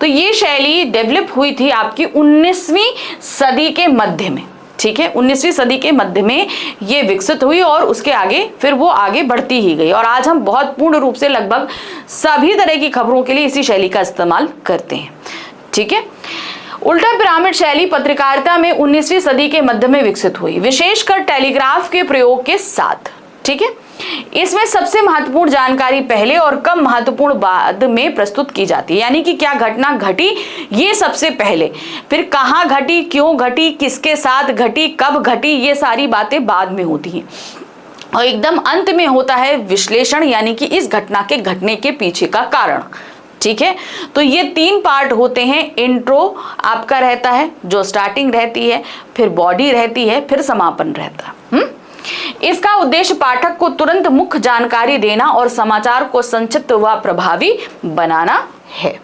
तो ये शैली डेवलप हुई थी आपकी 19वीं सदी के मध्य में। ठीक है, 19वीं सदी के मध्य में ये विकसित हुई और उसके आगे फिर वो आगे बढ़ती ही गई, और आज हम बहुत पूर्ण रूप से लगभग सभी तरह की खबरों के लिए इसी शैली का इस्तेमाल करते हैं। ठीक है, उल्टा पिरामिड शैली पत्रकारिता में 19वीं सदी के मध्य में विकसित हुई, विशेषकर टेलीग्राफ के प्रयोग के साथ। ठीक है, इसमें सबसे महत्वपूर्ण जानकारी पहले और कम महत्वपूर्ण बाद में प्रस्तुत की जाती है, यानी कि क्या घटना घटी ये सबसे पहले, फिर कहाँ घटी, क्यों घटी, किसके साथ घटी, कब घटी, ये सारी बातें बाद में होती हैं, और एकदम अंत में होता है विश्लेषण, यानी कि इस घटना के घटने के पीछे का कारण। ठीक है, तो ये 3 पार्ट होते हैं। इंट्रो आपका रहता है, जो स्टार्टिंग रहती है, फिर बॉडी रहती है, फिर समापन रहता है। इसका उद्देश्य पाठक को तुरंत मुख्य जानकारी देना और समाचार को संक्षिप्त व प्रभावी बनाना है।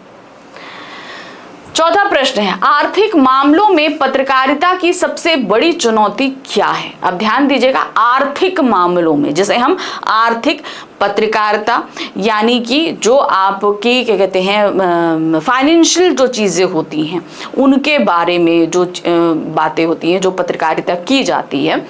चौथा प्रश्न है, आर्थिक मामलों में पत्रकारिता की सबसे बड़ी चुनौती क्या है? अब ध्यान दीजिएगा, आर्थिक मामलों में, जैसे हम आर्थिक पत्रकारिता यानी कि जो आपकी क्या कहते हैं फाइनेंशियल जो चीज़ें होती हैं उनके बारे में जो बातें होती हैं, जो पत्रकारिता की जाती है,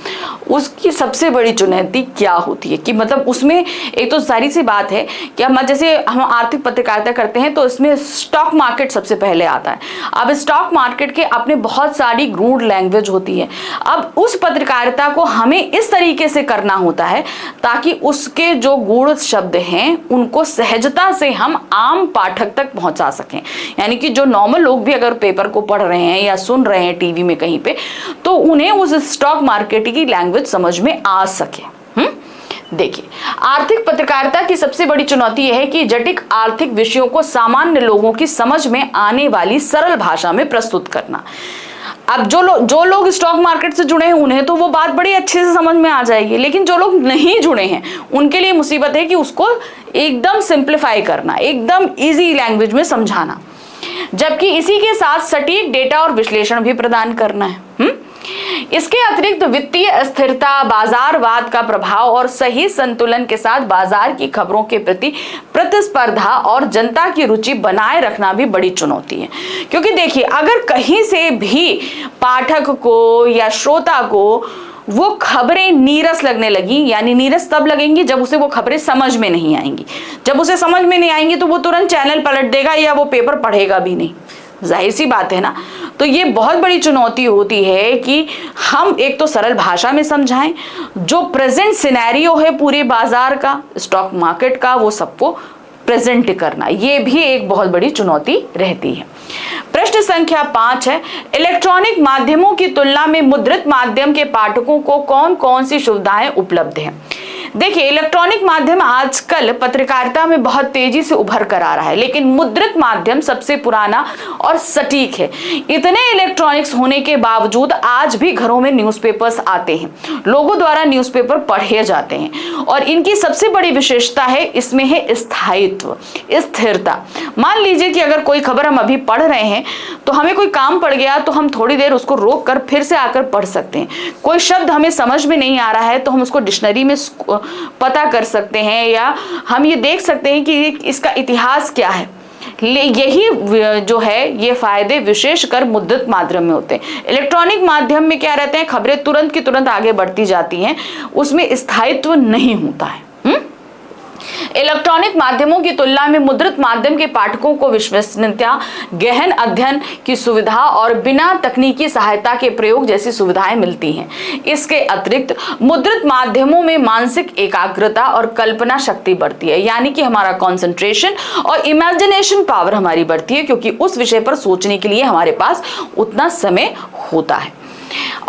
उसकी सबसे बड़ी चुनौती क्या होती है? कि मतलब उसमें एक तो सारी सी बात है कि हम जैसे हम आर्थिक पत्रकारिता करते हैं तो इसमें स्टॉक मार्केट सबसे पहले आता है। अब स्टॉक मार्केट के अपने बहुत सारी रूड लैंग्वेज होती है। अब उस पत्रकारिता को हमें इस तरीके से करना होता है ताकि उसके जो गूढ़ शब्द हैं उनको सहजता से हम आम पाठक तक पहुंचा सकें। यानी कि जो नॉर्मल लोग भी अगर पेपर को पढ़ रहे हैं या सुन रहे हैं टीवी में कहीं पे, तो उन्हें उस स्टॉक मार्केट की लैंग्वेज समझ में आ सके। देखिए, आर्थिक पत्रकारिता की सबसे बड़ी चुनौती यह है कि जटिल आर्थिक विषयों को सामान्य लोगों की समझ में आने वाली सरल भाषा में प्रस्तुत करना। अब जो लोग स्टॉक मार्केट से जुड़े हैं उन्हें तो वो बात बड़ी अच्छे से समझ में आ जाएगी, लेकिन जो लोग नहीं जुड़े हैं उनके लिए मुसीबत है कि उसको एकदम सिंप्लीफाई करना, एकदम इजी लैंग्वेज में समझाना, जबकि इसी के साथ सटीक डेटा और विश्लेषण भी प्रदान करना है। इसके अतिरिक्त वित्तीय स्थिरता, बाजारवाद का प्रभाव और सही संतुलन के साथ बाजार की खबरों के प्रति प्रतिस्पर्धा और जनता की रुचि बनाए रखना भी बड़ी चुनौती है। क्योंकि देखिए, अगर कहीं से भी पाठक को या श्रोता को वो खबरें नीरस लगने लगी, यानी नीरस तब लगेंगी जब उसे वो खबरें समझ में नहीं आएंगी। जब उसे समझ में नहीं आएंगी तो वो तुरंत चैनल पलट देगा या वो पेपर पढ़ेगा भी नहीं। जाहिर सी बात है ना। तो ये बहुत बड़ी चुनौती होती है कि हम एक तो सरल भाषा में समझाएं, जो प्रेजेंट सिनेरियो है पूरे बाजार का, स्टॉक मार्केट का, वो सबको प्रेजेंट करना, ये भी एक बहुत बड़ी चुनौती रहती है। प्रश्न संख्या 5 है, इलेक्ट्रॉनिक माध्यमों की तुलना में मुद्रित माध्यम के पाठकों को कौन कौन सी सुविधाएं उपलब्ध हैं? देखिए, इलेक्ट्रॉनिक माध्यम आजकल पत्रकारिता में बहुत तेजी से उभर कर आ रहा है, लेकिन मुद्रित माध्यम सबसे पुराना और सटीक है। इतने इलेक्ट्रॉनिक्स होने के बावजूद आज भी घरों में न्यूज़पेपर्स आते हैं, लोगों द्वारा न्यूज़पेपर पढ़े जाते हैं, और इनकी सबसे बड़ी विशेषता है इसमें है स्थायित्व, स्थिरता। मान लीजिए कि अगर कोई खबर हम अभी पढ़ रहे हैं तो हमें कोई काम पड़ गया तो हम थोड़ी देर उसको रोक कर फिर से आकर पढ़ सकते हैं। कोई शब्द हमें समझ में नहीं आ रहा है तो हम उसको डिक्शनरी में पता कर सकते हैं, या हम ये देख सकते हैं कि इसका इतिहास क्या है। यही जो है ये फायदे विशेषकर मुद्रित माध्यम में होते हैं। इलेक्ट्रॉनिक माध्यम में क्या रहते हैं, खबरें तुरंत की तुरंत आगे बढ़ती जाती हैं, उसमें स्थायित्व नहीं होता है। इलेक्ट्रॉनिक माध्यमों की तुलना में मुद्रित माध्यम के पाठकों को विश्वसनीयता, गहन अध्ययन की सुविधा और बिना तकनीकी सहायता के प्रयोग जैसी सुविधाएं मिलती हैं। इसके अतिरिक्त मुद्रित माध्यमों में मानसिक एकाग्रता और कल्पना शक्ति बढ़ती है, यानी कि हमारा कंसंट्रेशन और इमेजिनेशन पावर हमारी बढ़ती है, क्योंकि उस विषय पर सोचने के लिए हमारे पास उतना समय होता है,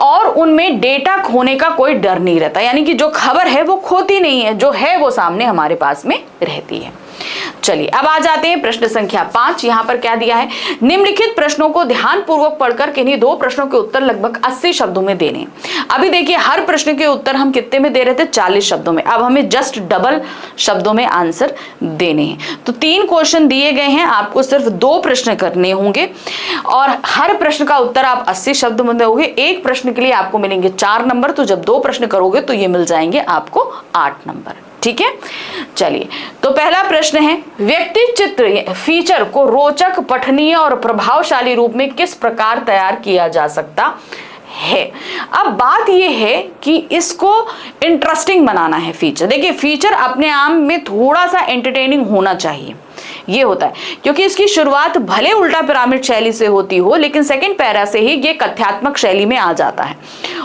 और उनमें डेटा खोने का कोई डर नहीं रहता, यानी कि जो खबर है वो खोती नहीं है, जो है वो सामने हमारे पास में रहती है। चलिए अब आ जाते हैं प्रश्न संख्या 5। यहाँ पर क्या दिया है, निम्नलिखित प्रश्नों को ध्यानपूर्वक पढ़कर किन्हीं 2 प्रश्नों के उत्तर लगभग 80 शब्दों में देने। अभी देखिए, हर प्रश्न के उत्तर हम कितने में दे रहे थे, 40 शब्दों में। अब हमें जस्ट डबल शब्दों में आंसर देने हैं। तो 3 क्वेश्चन दिए गए हैं, आपको सिर्फ 2 प्रश्न करने होंगे और हर प्रश्न का उत्तर आप 80 शब्द में दोगे। एक प्रश्न के लिए आपको मिलेंगे 4 नंबर, तो जब 2 प्रश्न करोगे तो ये मिल जाएंगे आपको 8 नंबर। ठीक है, चलिए तो पहला प्रश्न है, व्यक्ति चित्र फीचर को रोचक, पठनीय और प्रभावशाली रूप में किस प्रकार तैयार किया जा सकता है? अब बात यह है कि इसको इंटरेस्टिंग बनाना है फीचर। देखिए, फीचर अपने आप में थोड़ा सा एंटरटेनिंग होना चाहिए, ये होता है, क्योंकि इसकी शुरुआत भले उल्टा पिरामिड शैली से होती हो, लेकिन सेकंड पैरा से ही ये कथ्यात्मक शैली में आ जाता है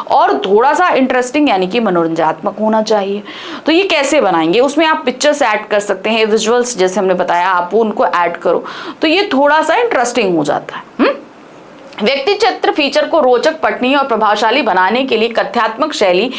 और थोड़ा सा इंटरेस्टिंग यानी कि मनोरंजनात्मक होना चाहिए। तो ये कैसे बनाएंगे, उसमें आप पिक्चर्स ऐड कर सकते हैं, विजुअल्स जैसे हमने बताया, आप उनको ऐड करो तो ये थोड़ा सा इंटरेस्टिंग हो जाता है। व्यक्ति चित्र फीचर को रोचक, पठनीय और प्रभावशाली बनाने के लिए कथ्यात्मक शैली,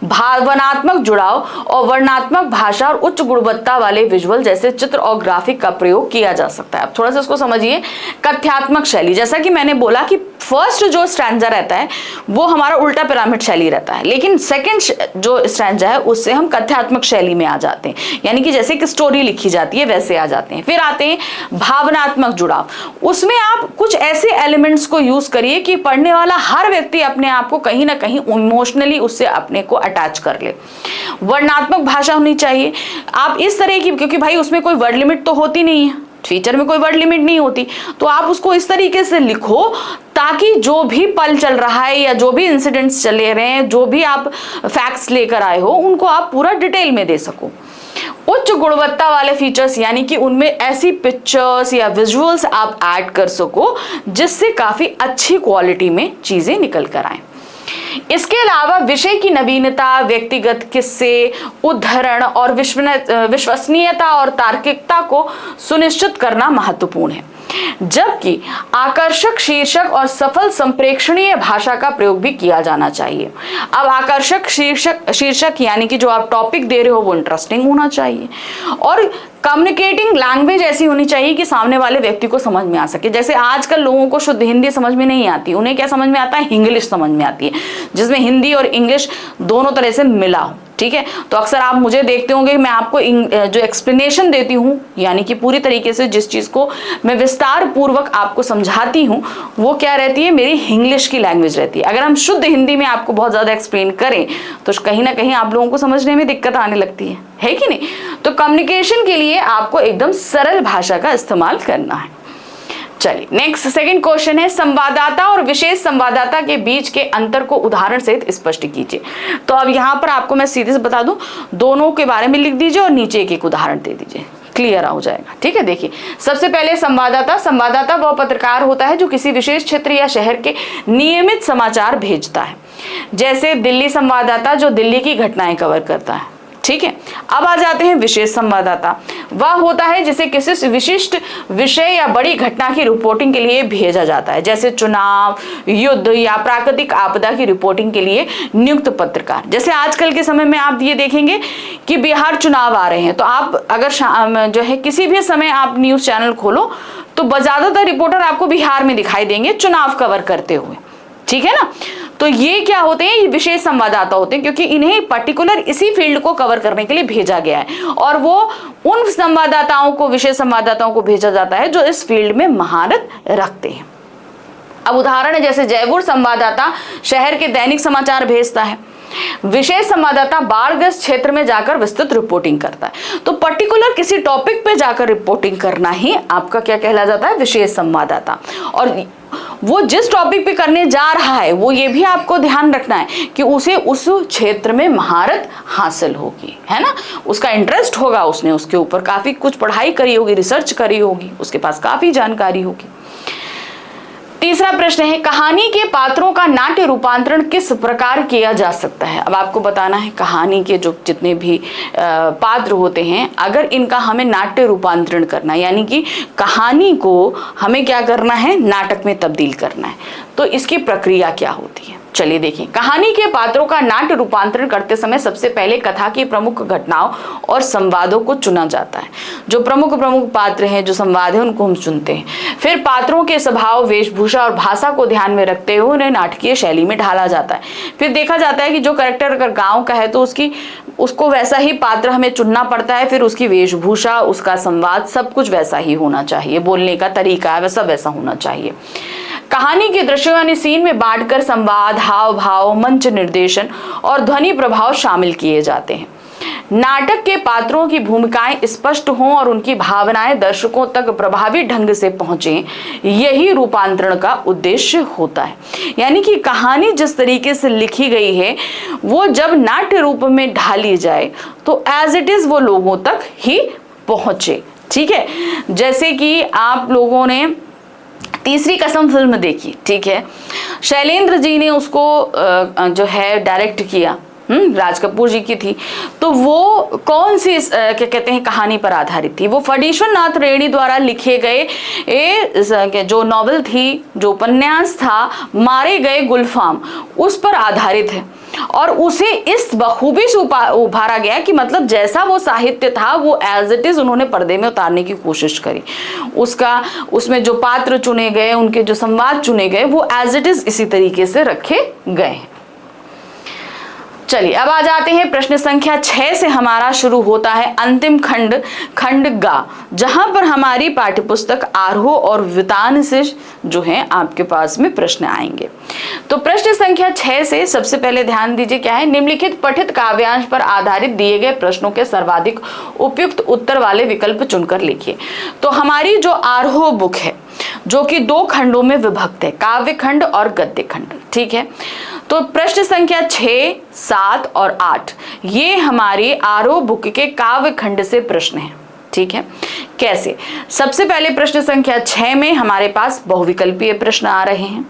भावनात्मक जुड़ाव और वर्णनात्मक भाषा और उच्च गुणवत्ता वाले विजुअल जैसे चित्र और ग्राफिक का प्रयोग किया जा सकता है। अब थोड़ा सा इसको समझिए। कथ्यात्मक शैली, जैसा कि मैंने बोला कि फर्स्ट जो स्ट्रैंजा रहता है वो हमारा उल्टा पिरामिड शैली रहता है, लेकिन सेकंड जो स्ट्रैंजा है उससे हम कथ्यात्मक शैली में आ जाते हैं, यानी कि जैसे कि स्टोरी लिखी जाती है वैसे आ जाते हैं। फिर आते हैं भावनात्मक जुड़ाव। उसमें आप कुछ ऐसे एलिमेंट्स को यूज करिए कि पढ़ने वाला हर व्यक्ति अपने आप को कहीं ना कहीं इमोशनली उससे अपने को अटैच कर ले। वर्णनात्मक भाषा होनी चाहिए। आप इस तरह की, क्योंकि भाई उसमें कोई वर्ड लिमिट तो होती नहीं है, फीचर में कोई वर्ड लिमिट नहीं होती, तो आप उसको इस तरीके से लिखो ताकि जो भी पल चल रहा है या जो भी इंसिडेंट्स चले रहे हैं, जो भी आप फैक्ट्स लेकर आए हो, उनको आप पूरा डिटेल में दे सको। उच्च गुणवत्ता वाले फीचर्स, यानी कि उनमें ऐसी पिक्चर्स या विजुअल्स आप ऐड कर सको जिससे काफी अच्छी क्वालिटी में चीजें निकल कर आए। इसके अलावा विषय की नवीनता, व्यक्तिगत किस्से, उद्धरण और विश्वसनीयता और तार्किकता को सुनिश्चित करना महत्वपूर्ण है, जबकि आकर्षक शीर्षक और सफल संप्रेक्षणीय भाषा का प्रयोग भी किया जाना चाहिए। अब आकर्षक शीर्षक यानी कि जो आप टॉपिक दे रहे हो वो इंटरेस्टिंग होना चाहिए, और कम्युनिकेटिंग लैंग्वेज ऐसी होनी चाहिए कि सामने वाले व्यक्ति को समझ में आ सके। जैसे आजकल लोगों को शुद्ध हिंदी समझ में नहीं आती, उन्हें क्या समझ में आता है, इंग्लिश समझ में आती है, जिसमें हिंदी और इंग्लिश दोनों तरह से मिला हो। ठीक है, तो अक्सर आप मुझे देखते होंगे मैं आपको जो एक्सप्लेनेशन देती हूँ, यानी कि पूरी तरीके से जिस चीज को मैं विस्तार पूर्वक आपको समझाती हूँ वो क्या रहती है, मेरी इंग्लिश की लैंग्वेज रहती है। अगर हम शुद्ध हिंदी में आपको बहुत ज्यादा एक्सप्लेन करें तो कहीं ना कहीं आप लोगों को समझने में दिक्कत आने लगती है कि नहीं। तो कम्युनिकेशन के लिए आपको एकदम सरल भाषा का इस्तेमाल करना है। चलिए नेक्स्ट सेकंड क्वेश्चन है, संवाददाता और विशेष संवाददाता के बीच के अंतर को उदाहरण सहित स्पष्ट कीजिए। तो अब यहाँ पर आपको मैं सीधे से बता दूं, दोनों के बारे में लिख दीजिए और नीचे एक एक उदाहरण दे दीजिए, क्लियर हो जाएगा। ठीक है, देखिए सबसे पहले संवाददाता वह पत्रकार होता है जो किसी विशेष क्षेत्र या शहर के नियमित समाचार भेजता है। जैसे दिल्ली संवाददाता जो दिल्ली की घटनाएं कवर करता है। ठीक है, अब आ जाते हैं विशेष संवाददाता। वह होता है जिसे किसी विशिष्ट विषय या बड़ी घटना की रिपोर्टिंग के लिए भेजा जाता है, जैसे चुनाव, युद्ध या प्राकृतिक आपदा की रिपोर्टिंग के लिए नियुक्त पत्रकार। जैसे आजकल के समय में आप ये देखेंगे कि बिहार चुनाव आ रहे हैं, तो आप अगर जो है किसी भी समय आप न्यूज चैनल खोलो तो ज्यादातर रिपोर्टर आपको बिहार में दिखाई देंगे चुनाव कवर करते हुए। ठीक है ना, तो ये क्या होते हैं, ये विशेष संवाददाता होते हैं, क्योंकि इन्हें पर्टिकुलर इसी फील्ड को कवर करने के लिए भेजा गया है, और वो उन संवाददाताओं को, विशेष संवाददाताओं को भेजा जाता है जो इस फील्ड में महारत रखते हैं। अब उदाहरण है, जैसे जयपुर संवाददाता शहर के दैनिक समाचार भेजता है, विशेष संवाददाता बाढ़ग्रस्त क्षेत्र में जाकर विस्तृत रिपोर्टिंग करता है। तो पर्टिकुलर किसी टॉपिक पे जाकर रिपोर्टिंग करना ही आपका क्या कहला जाता है, विशेष संवाददाता। और वो जिस टॉपिक पे करने जा रहा है वो ये भी आपको ध्यान रखना है कि उसे उस क्षेत्र में महारत हासिल होगी, है ना, उसका इंटरेस्ट होगा, उसने उसके ऊपर काफी कुछ पढ़ाई करी होगी, रिसर्च करी होगी, उसके पास काफी जानकारी होगी। तीसरा प्रश्न है, कहानी के पात्रों का नाट्य रूपांतरण किस प्रकार किया जा सकता है। अब आपको बताना है कहानी के जो जितने भी पात्र होते हैं, अगर इनका हमें नाट्य रूपांतरण करना है, यानी कि कहानी को हमें क्या करना है, नाटक में तब्दील करना है, तो इसकी प्रक्रिया क्या होती है। चलिए देखिए, कहानी के पात्रों का नाट्य रूपांतरण करते समय सबसे पहले कथा की प्रमुख घटनाओं और संवादों को चुना जाता है। जो प्रमुख पात्र हैं, जो संवाद है, उनको हम चुनते हैं। फिर पात्रों के स्वभाव, वेशभूषा और भाषा को ध्यान में रखते हुए उन्हें नाटकीय शैली में ढाला जाता है। फिर देखा जाता है कि जो कैरेक्टर अगर गाँव का है तो उसको वैसा ही पात्र हमें चुनना पड़ता है। फिर उसकी वेशभूषा, उसका संवाद, सब कुछ वैसा ही होना चाहिए, बोलने का तरीका वैसा होना चाहिए। कहानी के दृश्यों यानी सीन में बांटकर संवाद, हाव भाव, मंच निर्देशन और ध्वनि प्रभाव शामिल किए जाते हैं। नाटक के पात्रों की भूमिकाएं स्पष्ट हों और उनकी भावनाएं दर्शकों तक प्रभावी ढंग से पहुंचे, यही रूपांतरण का उद्देश्य होता है। यानी कि कहानी जिस तरीके से लिखी गई है वो जब नाट्य रूप में ढाली जाए तो एज इट इज वो लोगों तक ही पहुंचे। ठीक है, जैसे कि आप लोगों ने तीसरी कसम फिल्म देखी, ठीक है, शैलेंद्र जी ने उसको जो है डायरेक्ट किया, राज कपूर जी की थी। तो वो कौन सी क्या कहते हैं कहानी पर आधारित थी? वो फणीश्वर नाथ रेड्डी द्वारा लिखे गए जो नॉवल थी, जो उपन्यास था मारे गए गुलफाम, उस पर आधारित है। और उसे इस बखूबी से उभारा गया कि मतलब जैसा वो साहित्य था वो एज इट इज उन्होंने पर्दे में उतारने की कोशिश करी। उसमें जो पात्र चुने गए, उनके जो संवाद चुने गए, वो एज इट इज इसी तरीके से रखे गए। चलिए अब आ जाते हैं प्रश्न संख्या 6 से हमारा शुरू होता है अंतिम खंड, खंड गा, जहां पर हमारी पाठ्यपुस्तक आरोह और वितान से जो है आपके पास में प्रश्न आएंगे। तो प्रश्न संख्या 6 से सबसे पहले ध्यान दीजिए क्या है, निम्नलिखित पठित काव्यांश पर आधारित दिए गए प्रश्नों के सर्वाधिक उपयुक्त उत्तर वाले विकल्प चुनकर लिखिए। तो हमारी जो आरोह बुक है जो कि 2 खंडों में विभक्त है, काव्य खंड और गद्य खंड, ठीक है। तो प्रश्न संख्या 6, 7 और 8 ये हमारी आरोह बुक के काव्य खंड से प्रश्न हैं, ठीक है। कैसे? सबसे पहले प्रश्न संख्या 6 में हमारे पास बहुविकल्पीय प्रश्न आ रहे हैं,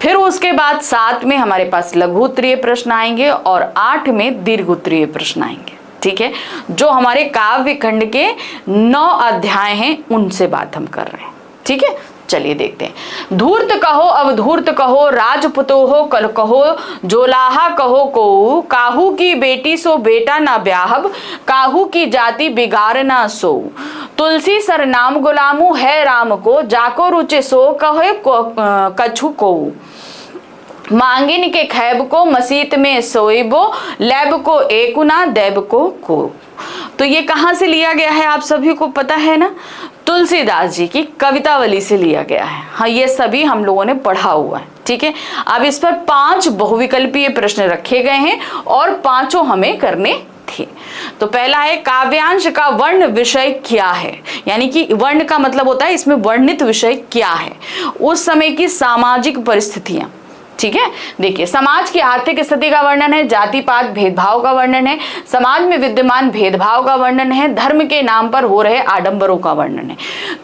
फिर उसके बाद 7 में हमारे पास लघु उत्तरीय प्रश्न आएंगे और 8 में दीर्घ उत्तरीय प्रश्न आएंगे, ठीक है। जो हमारे काव्य खंड के 9 अध्याय हैं उनसे बात हम कर रहे हैं, ठीक है। चलिए देखते हैं। धूर्त कहो अवधूर्त कहो, राजपुतो हो कल कहो, जोलाहा कहो को, काहू की बेटी सो बेटा ना ब्याहब, काहू की जाति बिगाड़ ना सो, तुलसी सर नाम गुलामू है राम को, जाको रुचे सो कहे कछु को, मांगिन के खैब को मसीत में सोइबो, लैब को एकुना दैब को। तो ये कहां से लिया गया है आप सभी को पता है ना, तुलसीदास जी की कवितावली से लिया गया है। हाँ, ये सभी हम लोगों ने पढ़ा हुआ है, ठीक है। अब इस पर 5 बहुविकल्पीय प्रश्न रखे गए हैं और 5 हमें करने थे। तो पहला है काव्यांश का वर्ण विषय क्या है, यानी कि वर्ण का मतलब होता है इसमें वर्णित विषय क्या है, उस समय की सामाजिक परिस्थितियां, ठीक है। देखिए, समाज की आर्थिक स्थिति का वर्णन है, जाति पात भेदभाव का वर्णन है, समाज में विद्यमान भेदभाव का वर्णन है, धर्म के नाम पर हो रहे आडंबरों का वर्णन है।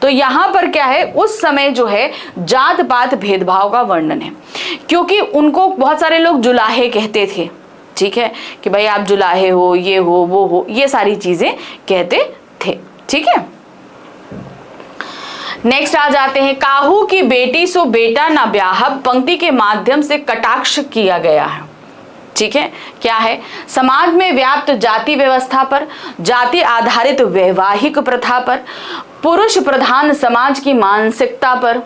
तो यहाँ पर क्या है, उस समय जो है जात पात भेदभाव का वर्णन है, क्योंकि उनको बहुत सारे लोग जुलाहे कहते थे, ठीक है, कि भाई आप जुलाहे हो, ये हो वो हो, ये सारी चीजें कहते थे, ठीक है। नेक्स्ट आ जाते हैं, काहू की बेटी सो बेटा ना ब्याहब, पंक्ति के माध्यम से कटाक्ष किया गया है, ठीक है। क्या है, समाज में व्याप्त जाति व्यवस्था पर, जाति आधारित वैवाहिक प्रथा पर, पुरुष प्रधान समाज की मानसिकता पर,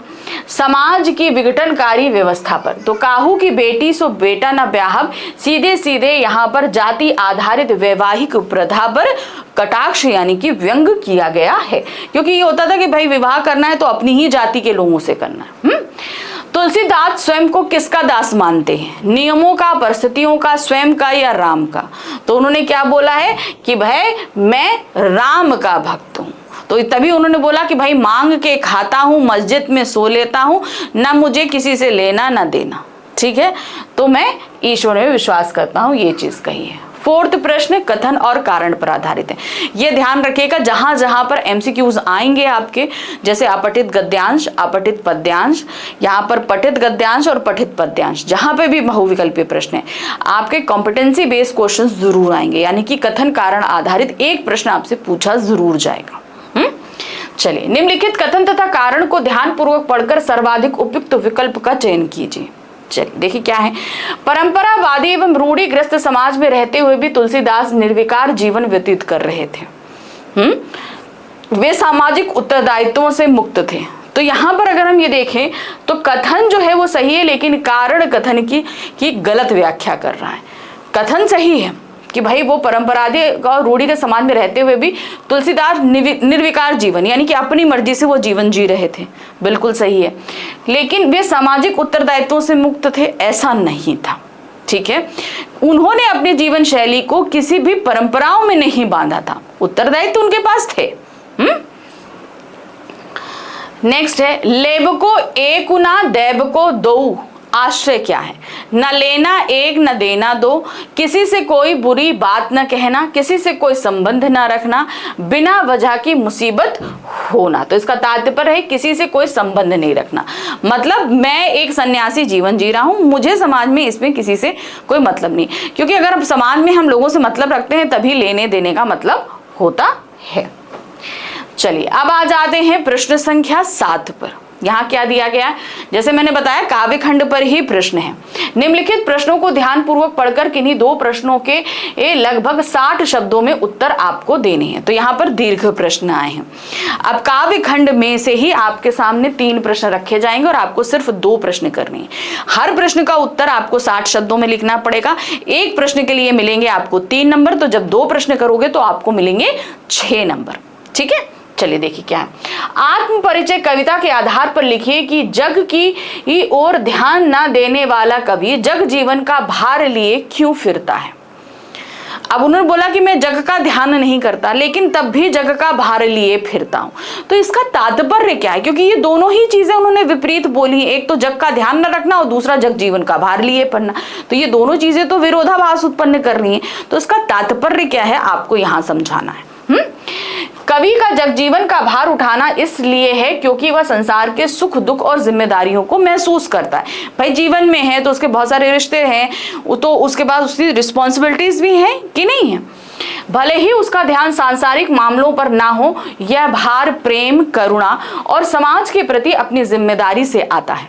समाज की विघटनकारी व्यवस्था पर। तो काहू की बेटी सो बेटा न ब्याहब, सीधे सीधे यहाँ पर जाति आधारित वैवाहिक प्रथा पर कटाक्ष यानी कि व्यंग किया गया है, क्योंकि ये होता था कि भाई विवाह करना है तो अपनी ही जाति के लोगों से करना है। तुलसीदास स्वयं को किसका दास मानते हैं, नियमों का, परिस्थितियों का, स्वयं का या राम का? तो उन्होंने क्या बोला है कि भाई मैं राम का भक्त हूं। तो तभी उन्होंने बोला कि भाई मांग के खाता हूं, मस्जिद में सो लेता हूं, ना मुझे किसी से लेना ना देना, ठीक है, तो मैं ईश्वर में विश्वास करता हूं, ये चीज कही है। 4th प्रश्न कथन और कारण पर आधारित है। ये ध्यान रखिएगा, जहां जहां पर एमसीक्यूज आएंगे आपके, जैसे अपठित गद्यांश, अपठित पद्यांश, यहाँ पर पठित गद्यांश और पठित पद्यांश, जहां पे भी बहुविकल्पीय प्रश्न है, आपके कॉम्पिटेंसी बेस्ड क्वेश्चन जरूर आएंगे, यानी कि कथन कारण आधारित एक प्रश्न आपसे पूछा जरूर जाएगा। चलिए, निम्नलिखित कथन तथा कारण को ध्यानपूर्वक पढ़कर सर्वाधिक उपयुक्त विकल्प का चयन कीजिए। चलिए देखिए क्या है, परंपरावादी एवं रूढ़िग्रस्त समाज में रहते हुए भी तुलसीदास निर्विकार जीवन व्यतीत कर रहे थे। वे सामाजिक उत्तरदायित्वों से मुक्त थे। तो यहाँ पर अगर हम ये देखें तो कथन जो है वो सही है, लेकिन कारण कथन की गलत व्याख्या कर रहा है। कथन सही है कि भाई वो परंपरागत और रूढ़ि के समाज में रहते हुए भी तुलसीदास निर्विकार जीवन यानी कि अपनी मर्जी से वो जीवन जी रहे थे, बिल्कुल सही है, लेकिन वे सामाजिक उत्तरदायित्वों से मुक्त थे, ऐसा नहीं था, ठीक है। उन्होंने अपने जीवन शैली को किसी भी परंपराओं में नहीं बांधा था, उत्तरदायित्व उनके पास थे। नेक्स्ट है, लेब को एक ना दैब को दो, आश्रय क्या है? न लेना एक न देना दो, किसी से कोई बुरी बात न कहना, किसी से कोई संबंध न रखना, बिना वजह की मुसीबत होना। तो इसका तात्पर्य है किसी से कोई संबंध नहीं रखना, मतलब मैं एक सन्यासी जीवन जी रहा हूं, मुझे समाज में इसमें किसी से कोई मतलब नहीं, क्योंकि अगर अब समाज में हम लोगों से मतलब रखते हैं तभी लेने देने का मतलब होता है। चलिए अब आ जाते हैं प्रश्न संख्या 7 पर। यहाँ क्या दिया गया है? जैसे मैंने बताया काव्य खंड पर ही प्रश्न है। निम्नलिखित प्रश्नों को ध्यानपूर्वक पढ़कर किन्हीं 2 प्रश्नों के लगभग 60 शब्दों में उत्तर आपको देने हैं। तो यहाँ पर दीर्घ प्रश्न आए हैं। अब काव्य खंड में से ही आपके सामने 3 प्रश्न रखे जाएंगे और आपको सिर्फ 2 प्रश्न करने हैं। हर प्रश्न का उत्तर आपको 60 शब्दों में लिखना पड़ेगा। एक प्रश्न के लिए मिलेंगे आपको 3 नंबर, तो जब 2 प्रश्न करोगे तो आपको मिलेंगे 6 नंबर। ठीक है, चलिए देखिए क्या है। आत्म परिचय कविता के आधार पर लिखिए कि जग की ओर ध्यान ना देने वाला कवि जग जीवन का भार लिए क्यों फिरता है। अब उन्होंने बोला कि मैं जग का ध्यान नहीं करता लेकिन तब भी जग का भार लिए फिरता हूं, तो इसका तात्पर्य क्या है? क्योंकि ये दोनों ही चीजें उन्होंने विपरीत बोली, एक तो जग का ध्यान न रखना और दूसरा जग जीवन का भार लिए पढ़ना, तो ये दोनों चीजें तो विरोधाभास उत्पन्न कर रही हैं। तो इसका तात्पर्य क्या है आपको यहां समझाना है। कवि का जगजीवन का भार उठाना इसलिए है क्योंकि वह संसार के सुख दुख और जिम्मेदारियों को महसूस करता है। भाई जीवन में है तो उसके बहुत सारे रिश्ते हैं, तो उसके बाद उसकी रिस्पॉन्सिबिलिटीज भी हैं कि नहीं है। भले ही उसका ध्यान सांसारिक मामलों पर ना हो, यह भार प्रेम, करुणा और समाज के प्रति अपनी जिम्मेदारी से आता है,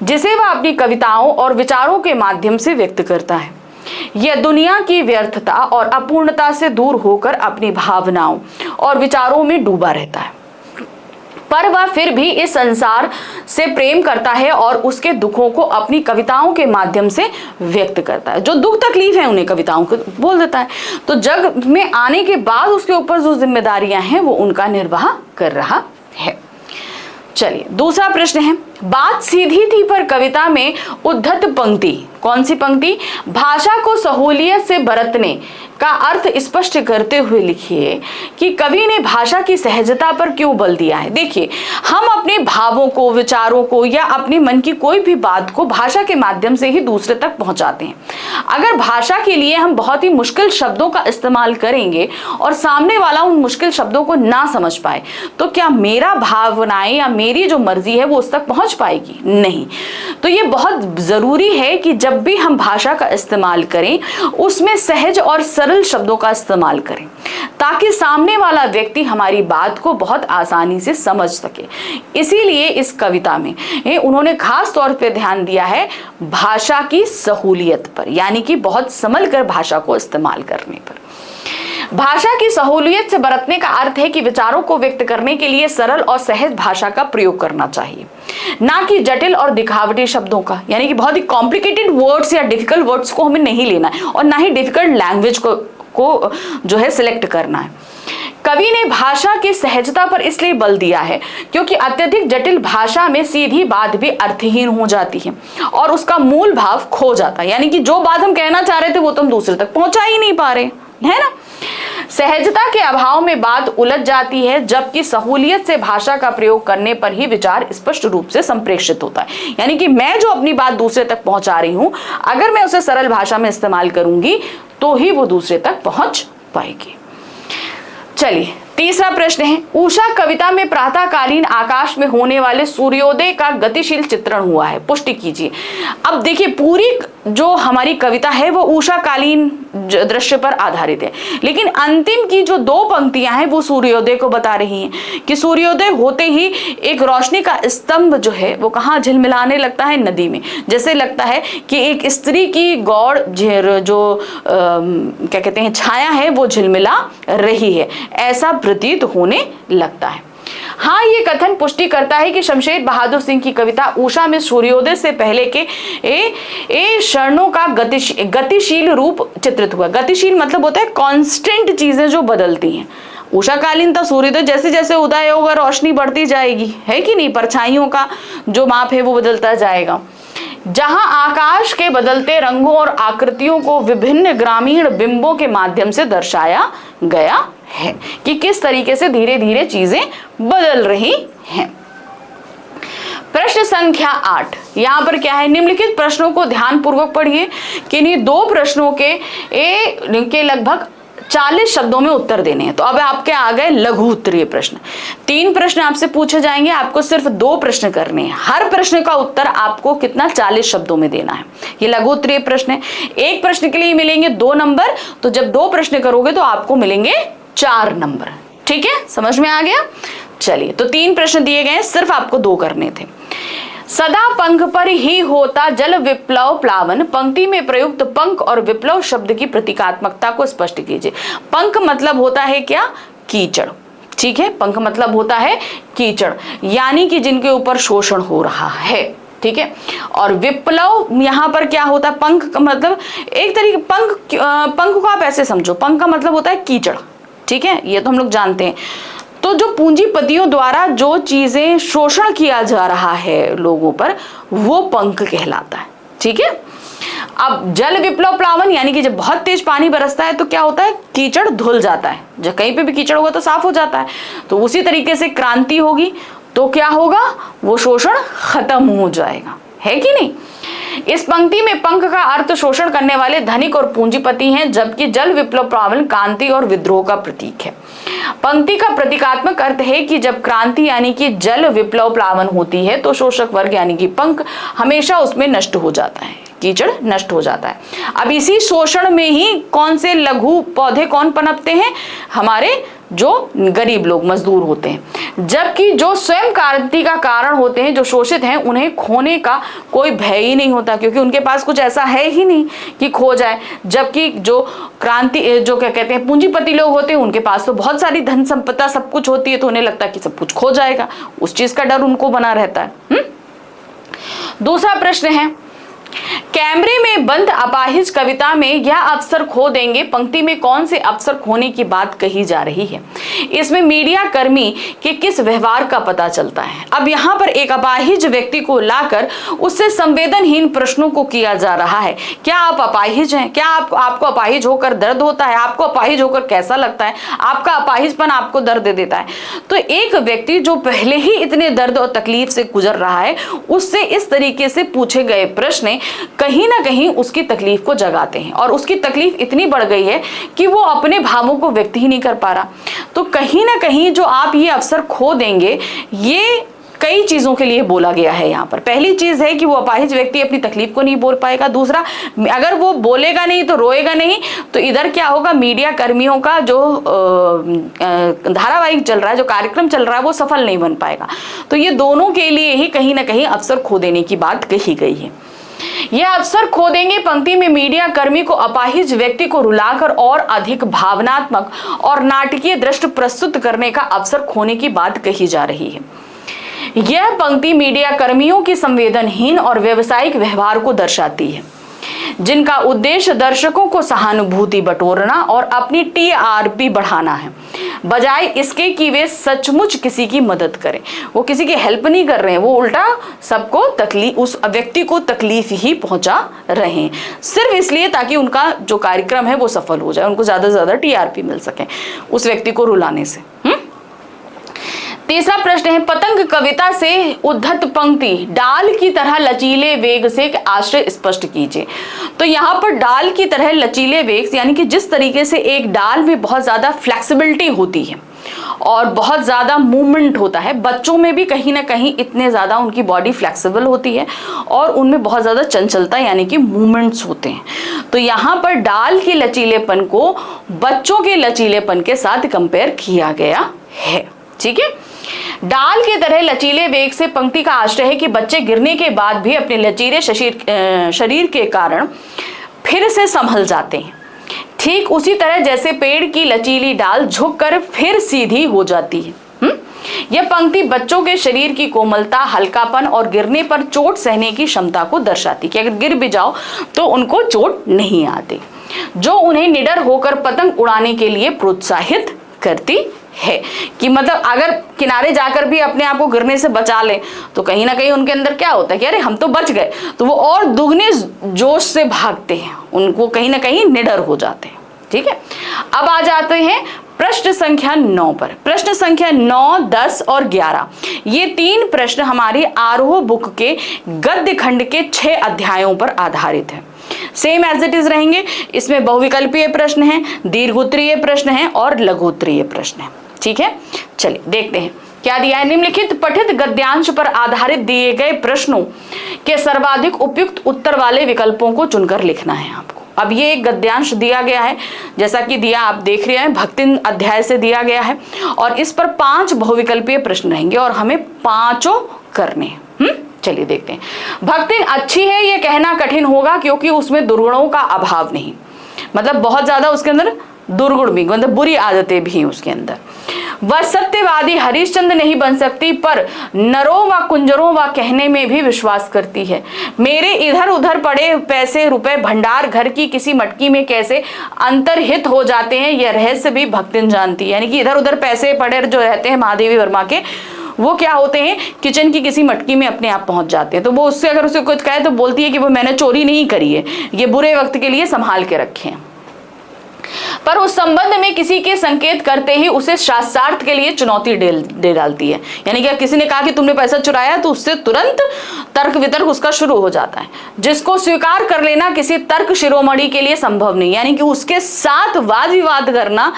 जिसे वह अपनी कविताओं और विचारों के माध्यम से व्यक्त करता है। यह दुनिया की व्यर्थता और अपूर्णता से दूर होकर अपनी भावनाओं और विचारों में डूबा रहता है, पर वह फिर भी इस संसार से प्रेम करता है और उसके दुखों को अपनी कविताओं के माध्यम से व्यक्त करता है। जो दुख तकलीफ है उन्हें कविताओं को बोल देता है, तो जग में आने के बाद उसके ऊपर जो जिम्मेदारियां हैं वो उनका निर्वाह कर रहा है। चलिए दूसरा प्रश्न है, बात सीधी थी पर कविता में उद्धत पंक्ति, कौन सी पंक्ति? भाषा को सहूलियत से बरतने का अर्थ स्पष्ट करते हुए लिखिए कि कवि ने भाषा की सहजता पर क्यों बल दिया है। देखिए हम अपने भावों को, विचारों को या अपने मन की कोई भी बात को भाषा के माध्यम से ही दूसरे तक पहुंचाते हैं। अगर भाषा के लिए हम बहुत ही मुश्किल शब्दों का इस्तेमाल करेंगे और सामने वाला उन मुश्किल शब्दों को ना समझ पाए तो क्या मेरा भावनाएं या मेरी जो मर्जी है वो उस तक पहुंच पाएगी? नहीं। तो ये बहुत जरूरी है कि जब भी हम भाषा का इस्तेमाल करें उसमें सहज और सरल शब्दों का इस्तेमाल करें ताकि सामने वाला व्यक्ति हमारी बात को बहुत आसानी से समझ सके। इसीलिए इस कविता में उन्होंने खास तौर पे ध्यान दिया है भाषा की सहूलियत पर, यानी कि बहुत संभल कर भाषा को इस्तेमाल करने पर। भाषा की सहूलियत से बरतने का अर्थ है कि विचारों को व्यक्त करने के लिए सरल और सहज भाषा का प्रयोग करना चाहिए, ना कि जटिल और दिखावटी शब्दों का। यानी कि बहुत ही कॉम्प्लिकेटेड वर्ड्स या डिफिकल्ट वर्ड्स को हमें नहीं लेना है और ना ही डिफिकल्ट लैंग्वेज को जो है सिलेक्ट करना है। कवि ने भाषा की सहजता पर इसलिए बल दिया है क्योंकि अत्यधिक जटिल भाषा में सीधी बात भी अर्थहीन हो जाती है और उसका मूल भाव खो जाता है। यानी कि जो बात हम कहना चाह रहे थे वो तो हम दूसरे तक पहुंचा ही नहीं पा रहे, है ना। सहजता के अभाव में बात उलझ जाती है, जबकि सहूलियत से भाषा का प्रयोग करने पर ही विचार स्पष्ट रूप से संप्रेषित होता है। यानी कि मैं जो अपनी बात दूसरे तक पहुंचा रही हूं, अगर मैं उसे सरल भाषा में इस्तेमाल करूंगी तो ही वो दूसरे तक पहुंच पाएगी। चलिए तीसरा प्रश्न है, उषा कविता में प्रातःकालीन आकाश में होने वाले सूर्योदय का गतिशील चित्रण हुआ है, पुष्टि कीजिए। अब देखिए पूरी जो हमारी कविता है वो उषाकालीन दृश्य पर आधारित है, लेकिन अंतिम की जो 2 पंक्तियां हैं वो सूर्योदय को बता रही हैं कि सूर्योदय होते ही एक रोशनी का स्तंभ जो है वो कहाँ झिलमिलाने लगता है, नदी में। जैसे लगता है कि एक स्त्री की गौड़ जो क्या कहते हैं छाया है वो झिलमिला रही है, ऐसा प्रतीत होने लगता है। हाँ, ये कथन पुष्टि करता है कि शमशेर बहादुर सिंह की कविता उषा में सूर्योदय से पहले के क्षणों का गतिशील रूप चित्रित हुआ। गतिशील मतलब होता है कांस्टेंट चीजें जो बदलती हैं। उषाकालीन था सूर्योदय, जैसे जैसे उदय होगा रोशनी बढ़ती जाएगी, है कि नहीं, परछाइयों का जो माप है वो बदलता जाएगा। जहां आकाश के बदलते रंगों और आकृतियों को विभिन्न ग्रामीण बिंबों के माध्यम से दर्शाया गया है कि किस तरीके से धीरे धीरे चीजें बदल रही हैं। प्रश्न संख्या 8, यहाँ पर क्या है, निम्नलिखित प्रश्नों को ध्यान पूर्वक पढ़िए कि इन्हीं 2 प्रश्नों के लगभग 40 शब्दों में उत्तर देने हैं। तो अब आपके आ गए लघु उत्तरीय प्रश्न। 3 प्रश्न आपसे पूछे जाएंगे, आपको सिर्फ 2 प्रश्न करने हैं। हर प्रश्न का उत्तर आपको कितना, 40 शब्दों में देना है। ये लघु उत्तरीय प्रश्न है। एक प्रश्न के लिए मिलेंगे 2 नंबर, तो जब 2 प्रश्न करोगे तो आपको मिलेंगे 4 नंबर। ठीक है, समझ में आ गया। चलिए, तो 3 प्रश्न दिए गए, सिर्फ आपको 2 करने थे। सदा पंख पर ही होता जल विप्लव प्लावन, पंक्ति में प्रयुक्त पंख और विप्लव शब्द की प्रतीकात्मकता को स्पष्ट कीजिए। पंख मतलब होता है क्या, कीचड़। ठीक है, पंख मतलब होता है कीचड़, यानी कि जिनके ऊपर शोषण हो रहा है। ठीक है, और विप्लव यहाँ पर क्या होता है, पंख का मतलब एक तरीके पंख को आप ऐसे समझो, पंख का मतलब होता है कीचड़। ठीक है, ये तो हम लोग जानते हैं। तो जो पूंजीपतियों द्वारा जो चीजें शोषण किया जा रहा है लोगों पर, वो पंख कहलाता है। ठीक है, अब जल विप्लव प्लावन यानी कि जब बहुत तेज पानी बरसता है तो क्या होता है, कीचड़ धुल जाता है। जब कहीं पे भी कीचड़ होगा तो साफ हो जाता है। तो उसी तरीके से क्रांति होगी तो क्या होगा, वो शोषण खत्म हो जाएगा, है कि नहीं। इस पंक्ति में पंख का अर्थ शोषण करने वाले धनिक और पूंजीपति हैं, जबकि जल विप्लव प्लावन क्रांति और विद्रोह का प्रतीक है। पंक्ति का प्रतीकात्मक अर्थ है कि जब क्रांति यानी कि जल विप्लव प्लावन होती है तो शोषक वर्ग यानी कि पंख हमेशा उसमें नष्ट हो जाता है, कीचड़ नष्ट हो जाता है। अब इसी शोषण में ही कौन से लघु पौधे कौन पनपते हैं, हमारे जो गरीब लोग मजदूर होते हैं। जबकि जो स्वयं क्रांति का कारण होते हैं, जो शोषित हैं, उन्हें खोने का कोई भय ही नहीं होता, क्योंकि उनके पास कुछ ऐसा है ही नहीं कि खो जाए। जबकि जो क्रांति जो क्या कहते हैं पूंजीपति लोग होते हैं, उनके पास तो बहुत सारी धन संपदा सब कुछ होती है, तो उन्हें लगता है कि सब कुछ खो जाएगा, उस चीज का डर उनको बना रहता है। दूसरा प्रश्न है, कैमरे में बंद अपाहिज कविता में यह अवसर खो देंगे, पंक्ति में कौन से अवसर खोने की बात कही जा रही है। इसमें मीडिया कर्मी के किस व्यवहार का पता चलता है। अब यहाँ पर एक अपाहिज व्यक्ति को लाकर उससे संवेदनहीन प्रश्नों को किया जा रहा है। क्या आप अपाहिज हैं, क्या आपको अपाहिज होकर दर्द होता है, आपको अपाहिज होकर कैसा लगता है, आपका अपाहिजपन आपको दर्द देता है। तो एक व्यक्ति जो पहले ही इतने दर्द और तकलीफ से गुजर रहा है, उससे इस तरीके से पूछे गए प्रश्न कहीं ना कहीं उसकी तकलीफ को जगाते हैं, और उसकी तकलीफ इतनी बढ़ गई है कि वो अपने भावों को व्यक्त ही नहीं कर पा रहा। तो कहीं ना कहीं जो आप ये अवसर खो देंगे, ये कई चीजों के लिए बोला गया है यहाँ पर। पहली चीज है कि वो अपाहिज व्यक्ति अपनी तकलीफ को नहीं बोल पाएगा। दूसरा, अगर वो बोलेगा नहीं तो रोएगा नहीं, तो इधर क्या होगा, मीडिया कर्मियों का जो धारावाहिक चल रहा है, जो कार्यक्रम चल रहा है, वो सफल नहीं बन पाएगा। तो ये दोनों के लिए ही कहीं ना कहीं अवसर खो देने की बात कही गई है। यह अवसर खो देंगे पंक्ति में मीडिया कर्मी को अपाहिज व्यक्ति को रुलाकर और अधिक भावनात्मक और नाटकीय दृश्य प्रस्तुत करने का अवसर खोने की बात कही जा रही है। यह पंक्ति मीडिया कर्मियों की संवेदनहीन और व्यावसायिक व्यवहार को दर्शाती है, जिनका उद्देश्य दर्शकों को सहानुभूति बटोरना और अपनी टीआरपी बढ़ाना है, बजाय इसके कि वे सचमुच किसी की मदद करें। वो किसी की हेल्प नहीं कर रहे हैं, वो उल्टा सबको तकलीफ, उस व्यक्ति को तकलीफ ही पहुंचा रहे हैं, सिर्फ इसलिए ताकि उनका जो कार्यक्रम है वो सफल हो जाए, उनको ज्यादा से ज्यादा टीआरपी मिल सके उस व्यक्ति को रुलाने से। तीसरा प्रश्न है, पतंग कविता से उद्धत पंक्ति डाल की तरह लचीले वेग से आश्रय स्पष्ट कीजिए। तो यहाँ पर डाल की तरह लचीले वेग यानी कि जिस तरीके से एक डाल में बहुत ज्यादा फ्लेक्सिबिलिटी होती है और बहुत ज्यादा मूवमेंट होता है, बच्चों में भी कहीं ना कहीं इतने ज्यादा उनकी बॉडी फ्लेक्सिबल होती है और उनमें बहुत ज्यादा चंचलता यानी कि मूवमेंट्स होते हैं। तो यहाँ पर डाल के लचीलेपन को बच्चों के लचीलेपन के साथ कंपेयर किया गया है। ठीक है, डाल की तरह लचीले वेग से पंक्ति का आश्रय है कि बच्चे गिरने के बाद भी अपने लचीले शरीर के कारण फिर से संभल जाते हैं, ठीक उसी तरह जैसे पेड़ की लचीली डाल झुककर फिर सीधी हो जाती है। यह पंक्ति बच्चों के शरीर की कोमलता, हल्कापन और गिरने पर चोट सहने की क्षमता को दर्शाती है कि अगर गिर भी जाओ तो उनको चोट नहीं आती, जो उन्हें निडर होकर पतंग उड़ाने के लिए प्रोत्साहित करती है। कि मतलब अगर किनारे जाकर भी अपने आप को गिरने से बचा ले तो कहीं ना कहीं उनके अंदर क्या होता है कि अरे हम तो बच गए, तो वो और दुगने जोश से भागते हैं, उनको कहीं ना कहीं निडर हो जाते हैं। ठीक है, अब आ जाते हैं प्रश्न संख्या 9 पर, प्रश्न संख्या 9, 10 और 11 ये 3 प्रश्न हमारी आरोह बुक के गद्य खंड के 6 अध्यायों पर आधारित है। सेम एज इट इज रहेंगे। इसमें बहुविकल्पीय प्रश्न हैं, दीर्घोत्तरीय प्रश्न हैं और लघुत्तरीय प्रश्न हैं। ठीक है, चलिए देखते हैं क्या दिया है। निम्नलिखित पठित गद्यांश पर आधारित दिए गए प्रश्नों के सर्वाधिक उपयुक्त उत्तर वाले विकल्पों को चुनकर लिखना है आपको। अब ये एक गद्यांश दिया गया है, जैसा कि दिया आप देख रहे हैं, भक्तिन अध्याय से दिया गया है और इस पर 5 बहुविकल्पीय प्रश्न रहेंगे और हमें 5 करने हैं। चलिए देखते हैं। भक्तिन अच्छी है ये कहना कठिन होगा क्योंकि उसमें दुर्गुणों का अभाव नहीं, मतलब बहुत ज्यादा उसके अंदर दुर्गुण भी, मतलब बुरी आदतें भी हैं उसके अंदर। वह सत्यवादी हरिश्चंद्र नहीं बन सकती पर नरों व कुंजरों व कहने में भी विश्वास करती है। मेरे इधर उधर पड़े पैसे रुपए भंडार घर की किसी मटकी में कैसे अंतर्हित हो जाते हैं यह रहस्य भी भक्तिन जानती है। यानी कि इधर उधर पैसे पड़े जो रहते हैं महादेवी वर्मा के, वो क्या होते हैं, किचन की किसी मटकी में अपने आप पहुंच जाते हैं। तो वो उससे अगर उसे कुछ कहे तो बोलती है कि वो मैंने चोरी नहीं करी है, ये बुरे वक्त के लिए संभाल के रखे हैं। पर उस संबंध में किसी के संकेत करते ही उसे शास्त्रार्थ के लिए चुनौती दे डालती है। यानी कि किसी ने कहा कि तुमने पैसा चुराया तो उससे तुरंत तर्क वितर्क उसका शुरू हो जाता है, जिसको स्वीकार कर लेना किसी तर्क शिरोमणि के लिए संभव नहीं। यानी कि उसके साथ वाद विवाद करना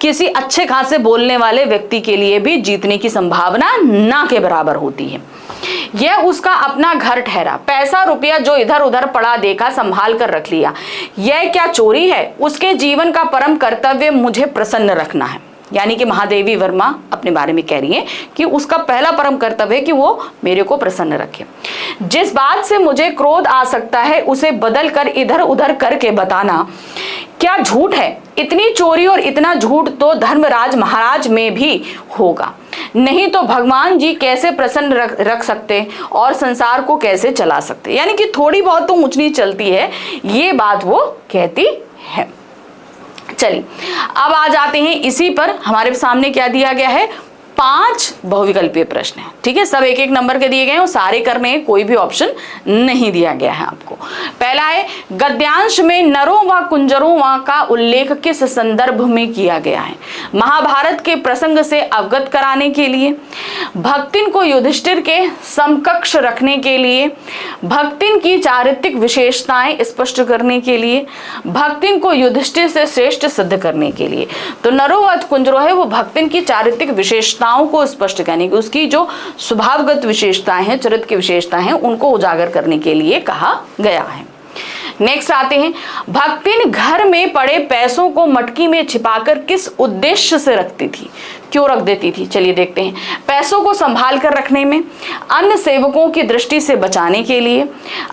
किसी अच्छे खासे बोलने वाले व्यक्ति के लिए भी जीतने की संभावना ना के बराबर होती है। यह उसका अपना घर ठहरा, पैसा रुपया जो इधर उधर पड़ा देखा संभाल कर रख लिया। यह क्या चोरी है? उसके जीवन का परम कर्तव्य मुझे प्रसन्न रखना है। यानी कि महादेवी वर्मा अपने बारे में कह रही है कि उसका पहला परम कर्तव्य है कि वो मेरे को प्रसन्न रखे। जिस बात से मुझे क्रोध आ सकता है उसे बदल कर इधर उधर करके बताना क्या झूठ है? इतनी चोरी और इतना झूठ तो धर्मराज महाराज में भी होगा, नहीं तो भगवान जी कैसे प्रसन्न रख सकते और संसार को कैसे चला सकते। यानी कि थोड़ी बहुत तो ऊंच नीच चलती है, ये बात वो कहती है। चलिए अब आ जाते हैं इसी पर। हमारे सामने क्या दिया गया है, 5 बहुविकल्पीय प्रश्न है। ठीक है, सब एक एक नंबर के दिए गए हैं और सारे करने हैं, कोई भी ऑप्शन नहीं दिया गया है आपको। पहला है, गद्यांश में नरों व कुंजरों का उल्लेख किस संदर्भ में किया गया है? महाभारत के प्रसंग से अवगत कराने के लिए, भक्तिन को युधिष्ठिर के समकक्ष रखने के लिए, भक्तिन की चारित्रिक विशेषताएं स्पष्ट करने के लिए, भक्तिन को युधिष्ठिर से श्रेष्ठ सिद्ध करने के लिए। तो नरों व कुंजरों है वो भक्तिन की चारित्रिक विशेषताओं को स्पष्ट करने की, उसकी जो स्वभावगत विशेषताएं हैं, चरित्र की विशेषताएं हैं, उनको उजागर करने के लिए कहा गया है। नेक्स्ट आते हैं, भक्तिन घर में पड़े पैसों को मटकी में छिपाकर किस उद्देश्य से रखती थी, क्यों रख देती थी? चलिए देखते हैं। पैसों को संभाल कर रखने में, अन्य सेवकों की दृष्टि से बचाने के लिए,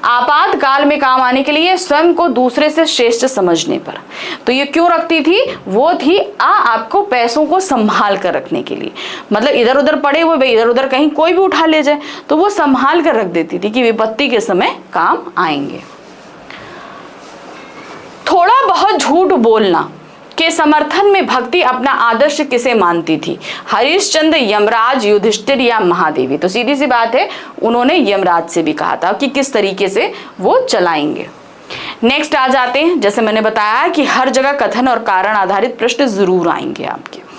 आपातकाल में काम आने के लिए, स्वयं को दूसरे से श्रेष्ठ समझने पर। तो ये क्यों रखती थी? वो थी आपको पैसों को संभाल कर रखने के लिए, मतलब इधर उधर पड़े हुए इधर उधर कहीं कोई भी उठा ले जाए तो वो संभाल कर रख देती थी कि विपत्ति के समय काम आएंगे। थोड़ा बहुत झूठ बोलना के समर्थन में भक्ति अपना आदर्श किसे मानती थी? हरिश्चंद्र, यमराज, युधिष्ठिर या महादेवी? तो सीधी सी बात है, उन्होंने यमराज से भी कहा था कि किस तरीके से वो चलाएंगे। नेक्स्ट आ जाते हैं, जैसे मैंने बताया कि हर जगह कथन और कारण आधारित प्रश्न जरूर आएंगे आपके।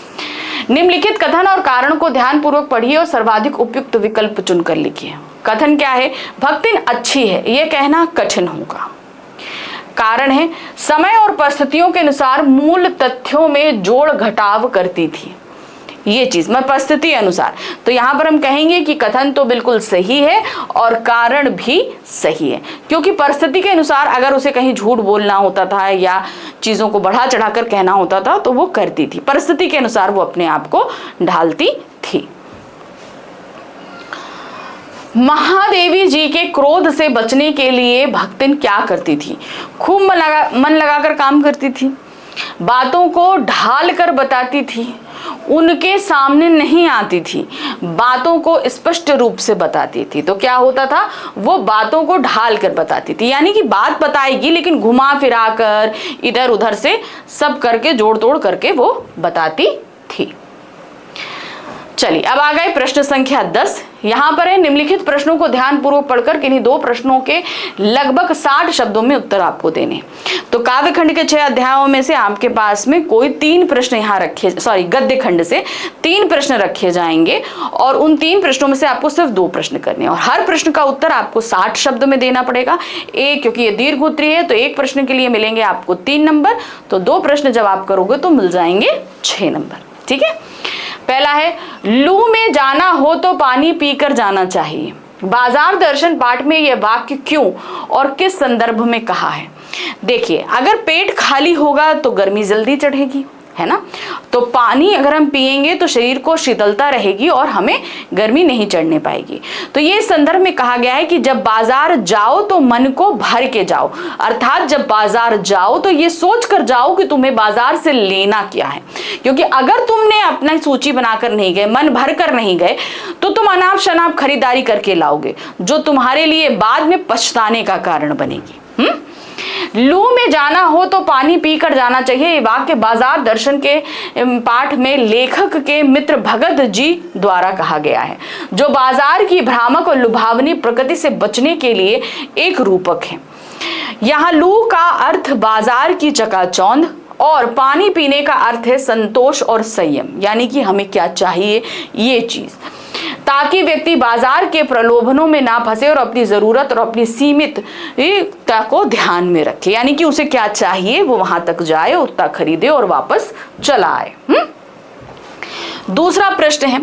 निम्नलिखित कथन और कारण को ध्यानपूर्वक पढ़िए और सर्वाधिक उपयुक्त विकल्प चुनकर लिखिए। कथन क्या है? भक्तिन अच्छी है यह कहना कठिन होगा। कारण है, समय और परिस्थितियों के अनुसार मूल तथ्यों में जोड़ घटाव करती थी। ये चीज मैं परिस्थिति अनुसार, तो यहां पर हम कहेंगे कि कथन तो बिल्कुल सही है और कारण भी सही है, क्योंकि परिस्थिति के अनुसार अगर उसे कहीं झूठ बोलना होता था या चीजों को बढ़ा चढ़ाकर कहना होता था तो वो करती थी, परिस्थिति के अनुसार वो अपने आप को ढालती थी। महादेवी जी के क्रोध से बचने के लिए भक्तिन क्या करती थी? खूब मन लगाकर काम करती थी, बातों को ढाल कर बताती थी, उनके सामने नहीं आती थी, बातों को स्पष्ट रूप से बताती थी। तो क्या होता था? वो बातों को ढाल कर बताती थी, यानी कि बात बताएगी लेकिन घुमा फिरा कर इधर उधर से सब करके जोड़ तोड़ करके वो बताती थी। चलिए अब आ गए प्रश्न संख्या 10। यहाँ पर है निम्नलिखित प्रश्नों को ध्यानपूर्वक पढ़कर किन्हीं 2 प्रश्नों के लगभग 60 शब्दों में उत्तर आपको देने। तो काव्य खंड के 6 अध्यायों में से आपके पास में कोई 3 प्रश्न यहाँ गद्य खंड से 3 प्रश्न रखे जाएंगे और उन 3 प्रश्नों में से आपको सिर्फ 2 प्रश्न करने और हर प्रश्न का उत्तर आपको 60 शब्द में देना पड़ेगा। क्योंकि ये दीर्घ उत्तरीय है तो एक प्रश्न के लिए मिलेंगे आपको 3 नंबर, तो 2 प्रश्न जब आप करोगे तो मिल जाएंगे 6 नंबर। ठीक है, पहला है लू में जाना हो तो पानी पीकर जाना चाहिए। बाजार दर्शन पाठ में यह वाक्य क्यों और किस संदर्भ में कहा है? देखिए, अगर पेट खाली होगा तो गर्मी जल्दी चढ़ेगी, है ना। तो पानी अगर हम पिएंगे तो शरीर को शीतलता रहेगी और हमें गर्मी नहीं चढ़ने पाएगी। तो ये संदर्भ में कहा गया है कि जब बाजार जाओ तो मन को भर के जाओ, अर्थात जब बाजार जाओ तो ये सोच कर जाओ कि तुम्हें बाजार से लेना क्या है। क्योंकि अगर तुमने अपना सूची बनाकर नहीं गए, मन भर कर नहीं गए, तो तुम अनाप शनाप खरीदारी करके लाओगे जो तुम्हारे लिए बाद में पछताने का कारण बनेगी। लू में जाना हो तो पानी पीकर जाना चाहिए, ये वाक्य बाजार दर्शन के पाठ में लेखक के मित्र भगत जी द्वारा कहा गया है, जो बाजार की भ्रामक और लुभावनी प्रकृति से बचने के लिए एक रूपक है। यहाँ लू का अर्थ बाजार की चकाचौंध और पानी पीने का अर्थ है संतोष और संयम, यानी कि हमें क्या चाहिए ये चीज, ताकि व्यक्ति बाजार के प्रलोभनों में ना फंसे और अपनी जरूरत और अपनी सीमितता को ध्यान में रखे। यानी कि उसे क्या चाहिए वो वहां तक जाए, उतना खरीदे और वापस चला आए। दूसरा प्रश्न है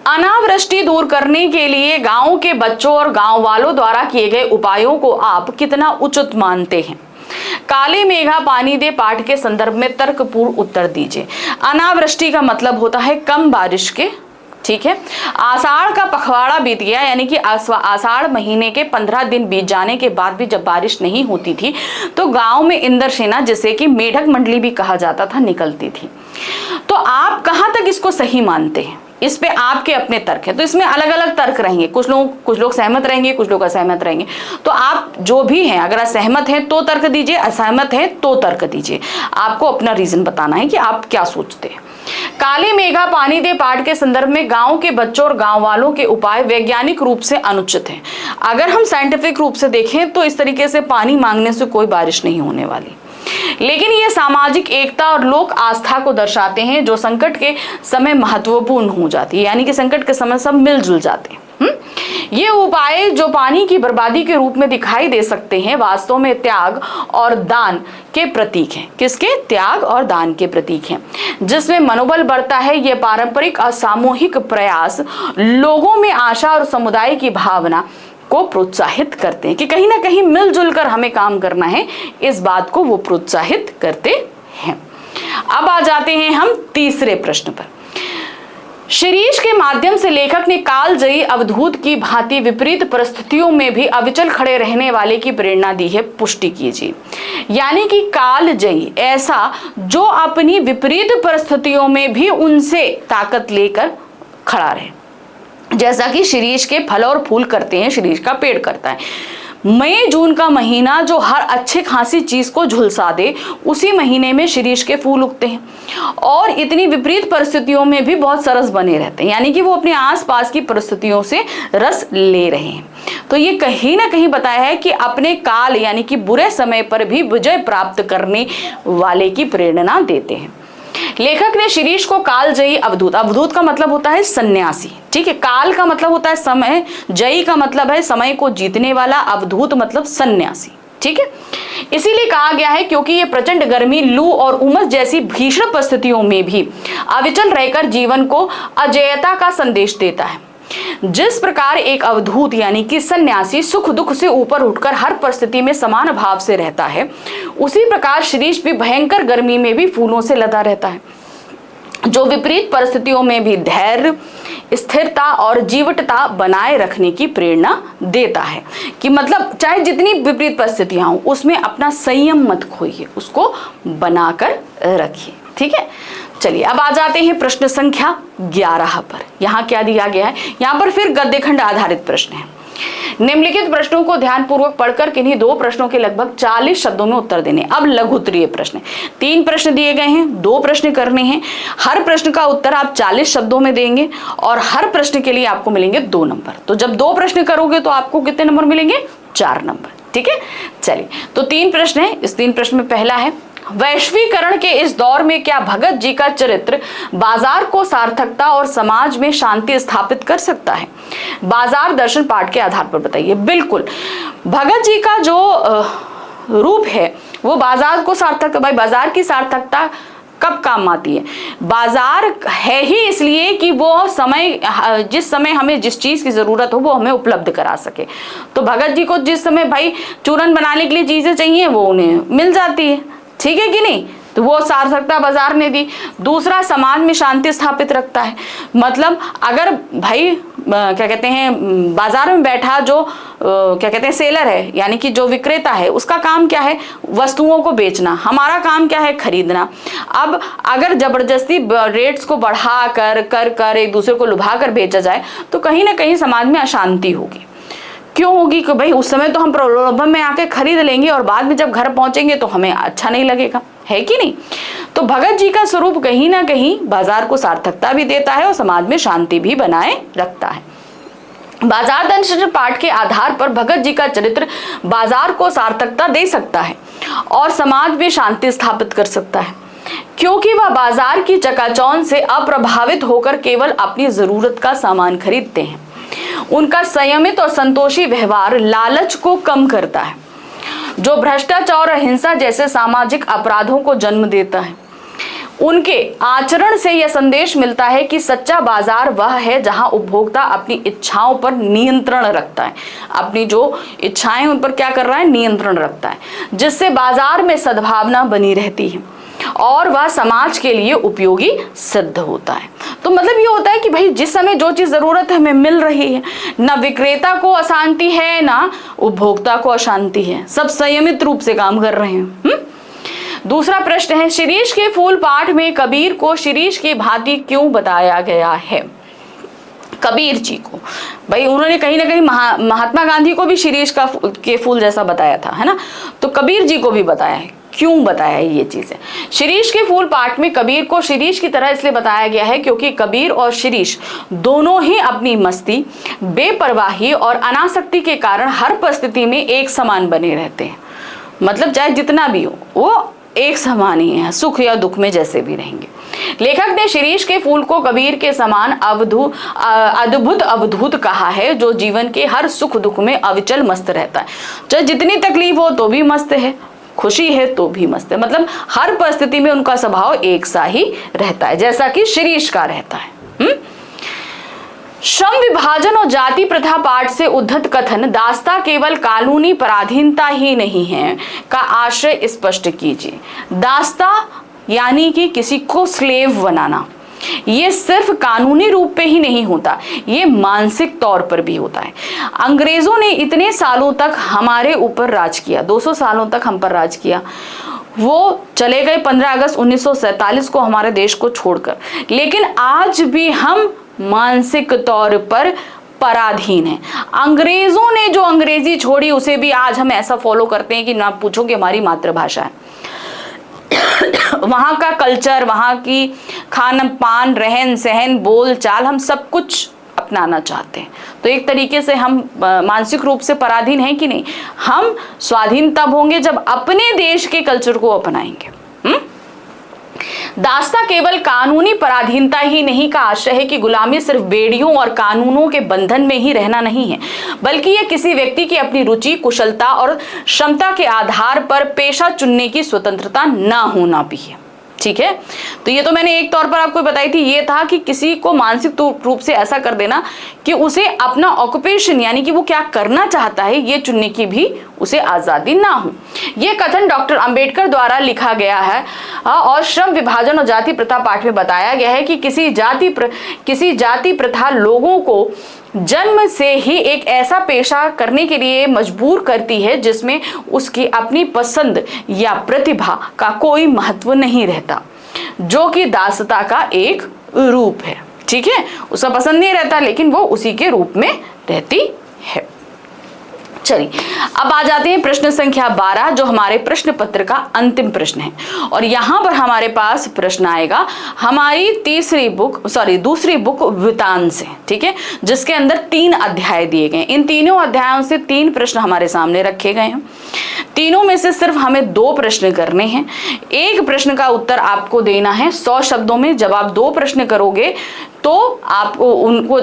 अनावृष्टि दूर करने के लिए गांव के बच्चों और गांव वालों द्वारा किए गए उपायों को आप कितना उचित मानते हैं? काले मेघा पानी दे पाठ के संदर्भ में तर्कपूर्ण उत्तर दीजिए। अनावृष्टि का मतलब होता है कम बारिश के, ठीक है। आषाढ़ का पखवाड़ा बीत गया, यानी कि आषाढ़ महीने के 15 दिन बीत जाने के बाद भी जब बारिश नहीं होती थी तो गांव में इंद्र सेना, जिसे कि मेढक मंडली भी कहा जाता था, निकलती थी। तो आप कहां तक इसको सही मानते हैं? इस पे आपके अपने तर्क हैं, तो इसमें अलग अलग तर्क रहेंगे। कुछ लोग सहमत रहेंगे, कुछ लोग असहमत रहेंगे। तो आप जो भी हैं, अगर असहमत हैं तो तर्क दीजिए, असहमत हैं तो तर्क दीजिए। आपको अपना रीजन बताना है कि आप क्या सोचते हैं। काली मेघा पानी दे पाठ के संदर्भ में गांव के बच्चों और गांव वालों के उपाय वैज्ञानिक रूप से अनुचित हैं। अगर हम साइंटिफिक रूप से देखें तो इस तरीके से पानी मांगने से कोई बारिश नहीं होने वाली, लेकिन ये सामाजिक एकता और लोक आस्था को दर्शाते हैं जो संकट के समय महत्वपूर्ण हो जाती है। यानी कि संकट के समय सब मिलजुल जाते हैं। ये उपाय जो पानी की बर्बादी के रूप में दिखाई दे सकते हैं, वास्तव में त्याग और दान के प्रतीक हैं। किसके? त्याग और दान के प्रतीक हैं, जिसमें मनोबल बढ़ता है। ये पारंपरिक और सामूहिक प्रयास लोगों में आशा और समुदाय की भावना को प्रोत्साहित करते हैं कि कहीं ना कहीं मिलजुल कर हमें काम करना है, इस बात को वो प्रोत्साहित करते हैं। अब आ जाते हैं हम तीसरे प्रश्न पर। शिरीष के माध्यम से लेखक ने कालजयी अवधूत की भांति विपरीत परिस्थितियों में भी अविचल खड़े रहने वाले की प्रेरणा दी है, पुष्टि कीजिए। यानी कि कालजयी ऐसा जो अपनी विपरीत परिस्थितियों में भी उनसे ताकत लेकर खड़ा रहे, जैसा कि शिरीष के फल और फूल करते हैं, शिरीष का पेड़ करता है। मई जून का महीना जो हर अच्छे खासी चीज को झुलसा दे, उसी महीने में शिरीष के फूल उगते हैं और इतनी विपरीत परिस्थितियों में भी बहुत सरस बने रहते हैं। यानी कि वो अपने आसपास की परिस्थितियों से रस ले रहे हैं। तो ये कहीं ना कहीं बताया है कि अपने काल यानी कि बुरे समय पर भी विजय प्राप्त करने वाले की प्रेरणा देते हैं। लेखक ने शिरीष को कालजयी अवधूत, अवधूत का मतलब होता है सन्यासी, ठीक है। काल का मतलब होता है समय, जयी का मतलब है समय को जीतने वाला, अवधूत मतलब सन्यासी, ठीक है। इसीलिए कहा गया है क्योंकि ये प्रचंड गर्मी, लू और उमस जैसी भीषण परिस्थितियों में भी अविचल रहकर जीवन को अजेयता का संदेश देता है। जिस प्रकार एक अवधूत यानी कि सन्यासी सुख दुख से ऊपर उठकर हर परिस्थिति में समान भाव से रहता है, उसी प्रकार शिरीष भी भयंकर गर्मी में भी फूलों से लदा रहता है, जो विपरीत परिस्थितियों में भी धैर्य, स्थिरता और जीवटता बनाए रखने की प्रेरणा देता है। कि मतलब चाहे जितनी विपरीत परिस्थितियां हो उसमें अपना संयम मत खोइए, उसको बनाकर रखिए, ठीक है। चलिए अब आ जाते हैं प्रश्न संख्या 11 पर। यहाँ क्या दिया गया है? यहाँ पर फिर गद्य खंड आधारित प्रश्न है। निम्नलिखित प्रश्नों को ध्यानपूर्वक पढ़कर किन्हीं 2 प्रश्नों के लगभग 40 शब्दों में उत्तर देने। अब लघु उत्तरीय प्रश्न, 3 प्रश्न दिए गए हैं, 2 प्रश्न करने हैं। हर प्रश्न का उत्तर आप 40 शब्दों में देंगे और हर प्रश्न के लिए आपको मिलेंगे 2 नंबर। तो जब 2 प्रश्न करोगे तो आपको कितने नंबर मिलेंगे? 4 नंबर। ठीक है, चलिए तो 3 प्रश्न है। इस 3 प्रश्न में पहला है, वैश्वीकरण के इस दौर में क्या भगत जी का चरित्र बाजार को सार्थकता और समाज में शांति स्थापित कर सकता है? बाजार दर्शन पाठ के आधार पर बताइए। बिल्कुल, भगत जी का जो रूप है वो बाजार को सार्थक, भाई बाजार की सार्थकता कब काम आती है? बाजार है ही इसलिए कि वो समय, जिस समय हमें जिस चीज की जरूरत हो वो हमें उपलब्ध करा सके। तो भगत जी को जिस समय भाई चूरन बनाने के लिए चीजें चाहिए वो उन्हें मिल जाती है, ठीक है कि नहीं? तो वो सार्थकता बाजार ने दी। दूसरा, समाज में शांति स्थापित रखता है। मतलब अगर भाई क्या कहते हैं, बाजार में बैठा जो क्या कहते हैं सेलर है, यानी कि जो विक्रेता है, उसका काम क्या है? वस्तुओं को बेचना। हमारा काम क्या है? खरीदना। अब अगर जबरदस्ती रेट्स को बढ़ा कर एक दूसरे को लुभा कर बेचा जाए तो कहीं ना कहीं समाज में अशांति होगी। क्यों होगी? कि भाई उस समय तो हम प्रलोभन में आके खरीद लेंगे और बाद में जब घर पहुंचेंगे तो हमें अच्छा नहीं लगेगा, है कि नहीं? तो भगत जी का स्वरूप कहीं ना कहीं बाजार को सार्थकता भी देता है और समाज में शांति भी बनाए रखता है। बाजार दर्शन पाठ के आधार पर भगत जी का चरित्र बाजार को सार्थकता दे सकता है और समाज में शांति स्थापित कर सकता है, क्योंकि वह बाजार की चकाचौंध से अप्रभावित होकर केवल अपनी जरूरत का सामान खरीदते हैं। उनका संयमित और संतोषी व्यवहार लालच को कम करता है, जो भ्रष्टाचार और हिंसा जैसे सामाजिक अपराधों को जन्म देता है। उनके आचरण से यह संदेश मिलता है कि सच्चा बाजार वह है जहां उपभोक्ता अपनी इच्छाओं पर नियंत्रण रखता है, अपनी जो इच्छाएं उन पर क्या कर रहा है? नियंत्रण रखता है, जिससे बाजार में सद्भावना बनी रहती है और वह समाज के लिए उपयोगी सिद्ध होता है। तो मतलब ये होता है कि भाई जिस समय जो चीज जरूरत है हमें मिल रही है, ना विक्रेता को अशांति है ना उपभोक्ता को अशांति है, सब संयमित रूप से काम कर रहे हैं। दूसरा प्रश्न है, शिरीष के फूल पाठ में कबीर को शिरीष की भांति क्यों बताया गया है? कबीर जी को भाई उन्होंने कहीं ना कहीं महात्मा गांधी को भी शिरीष के फूल जैसा बताया था, है ना? तो कबीर जी को भी बताया है। क्यों बताया है ये चीजें? शिरीष के फूल पाठ में कबीर को शिरीष की तरह इसलिए बताया गया है क्योंकि कबीर और शिरीष दोनों ही अपनी मस्ती, बेपरवाही और अनासक्ति के कारण हर परिस्थिति में एक समान बने रहते हैं। मतलब चाहे जितना भी हो वो एक समान ही है, सुख या दुख में जैसे भी रहेंगे। लेखक ने शिरीष के फूल को कबीर के समान अद्भुत अवधूत कहा है, जो जीवन के हर सुख दुख में अविचल मस्त रहता है। चाहे जितनी तकलीफ हो तो भी मस्त है, खुशी है तो भी मस्त है। मतलब हर परिस्थिति में उनका स्वभाव एक सा ही रहता है, जैसा कि शिरीष का रहता है। श्रम विभाजन और जाति प्रथा पाठ से उद्धत कथन दास्ता केवल कानूनी पराधीनता ही नहीं है का आशय स्पष्ट कीजिए। दास्ता यानी कि किसी को स्लेव बनाना, ये सिर्फ कानूनी रूप पे ही नहीं होता, ये मानसिक तौर पर भी होता है। अंग्रेजों ने इतने सालों तक हमारे ऊपर राज किया, 200 सालों तक हम पर राज किया। वो चले गए 15 अगस्त 1947 को हमारे देश को छोड़कर, लेकिन आज भी हम मानसिक तौर पर पराधीन है। अंग्रेजों ने जो अंग्रेजी छोड़ी उसे भी आज हम ऐसा फॉलो करते हैं कि ना पूछो कि हमारी मातृभाषा है। वहां का कल्चर, वहां की खान पान, रहन सहन, बोल चाल, हम सब कुछ अपनाना चाहते हैं। तो एक तरीके से हम मानसिक रूप से पराधीन हैं कि नहीं? हम स्वाधीन तब होंगे जब अपने देश के कल्चर को अपनाएंगे। दास्ता केवल कानूनी पराधीनता ही नहीं का आशय है कि गुलामी सिर्फ बेड़ियों और कानूनों के बंधन में ही रहना नहीं है, बल्कि यह किसी व्यक्ति की अपनी रुचि, कुशलता और क्षमता के आधार पर पेशा चुनने की स्वतंत्रता ना होना भी है। ठीक है, तो ये तो मैंने एक तौर पर आपको बताई थी, ये था कि किसी को मानसिक रूप से ऐसा कर देना कि उसे अपना ऑक्यूपेशन यानी कि वो क्या करना चाहता है ये चुनने की भी उसे आजादी ना हो। ये कथन डॉक्टर अंबेडकर द्वारा लिखा गया है और श्रम विभाजन और जाति प्रथा पाठ में बताया गया है कि किसी जाति प्रथा लोगों को जन्म से ही एक ऐसा पेशा करने के लिए मजबूर करती है जिसमें उसकी अपनी पसंद या प्रतिभा का कोई महत्व नहीं रहता, जो कि दासता का एक रूप है। ठीक है, उसका पसंद नहीं रहता लेकिन वो उसी के रूप में रहती है। चलिए अब आ जाते हैं प्रश्न संख्या 12, जो हमारे प्रश्न पत्र का अंतिम प्रश्न है। और यहाँ पर हमारे पास प्रश्न आएगा हमारी दूसरी बुक वृतांत से, ठीक है, जिसके अंदर 3 अध्याय दिए गए। इन तीनों अध्यायों से 3 प्रश्न हमारे सामने रखे गए हैं। तीनों में से सिर्फ हमें 2 प्रश्न करने हैं। एक प्रश्न का उत्तर आपको देना है 100 शब्दों में। जब आप 2 प्रश्न करोगे तो आपको उनको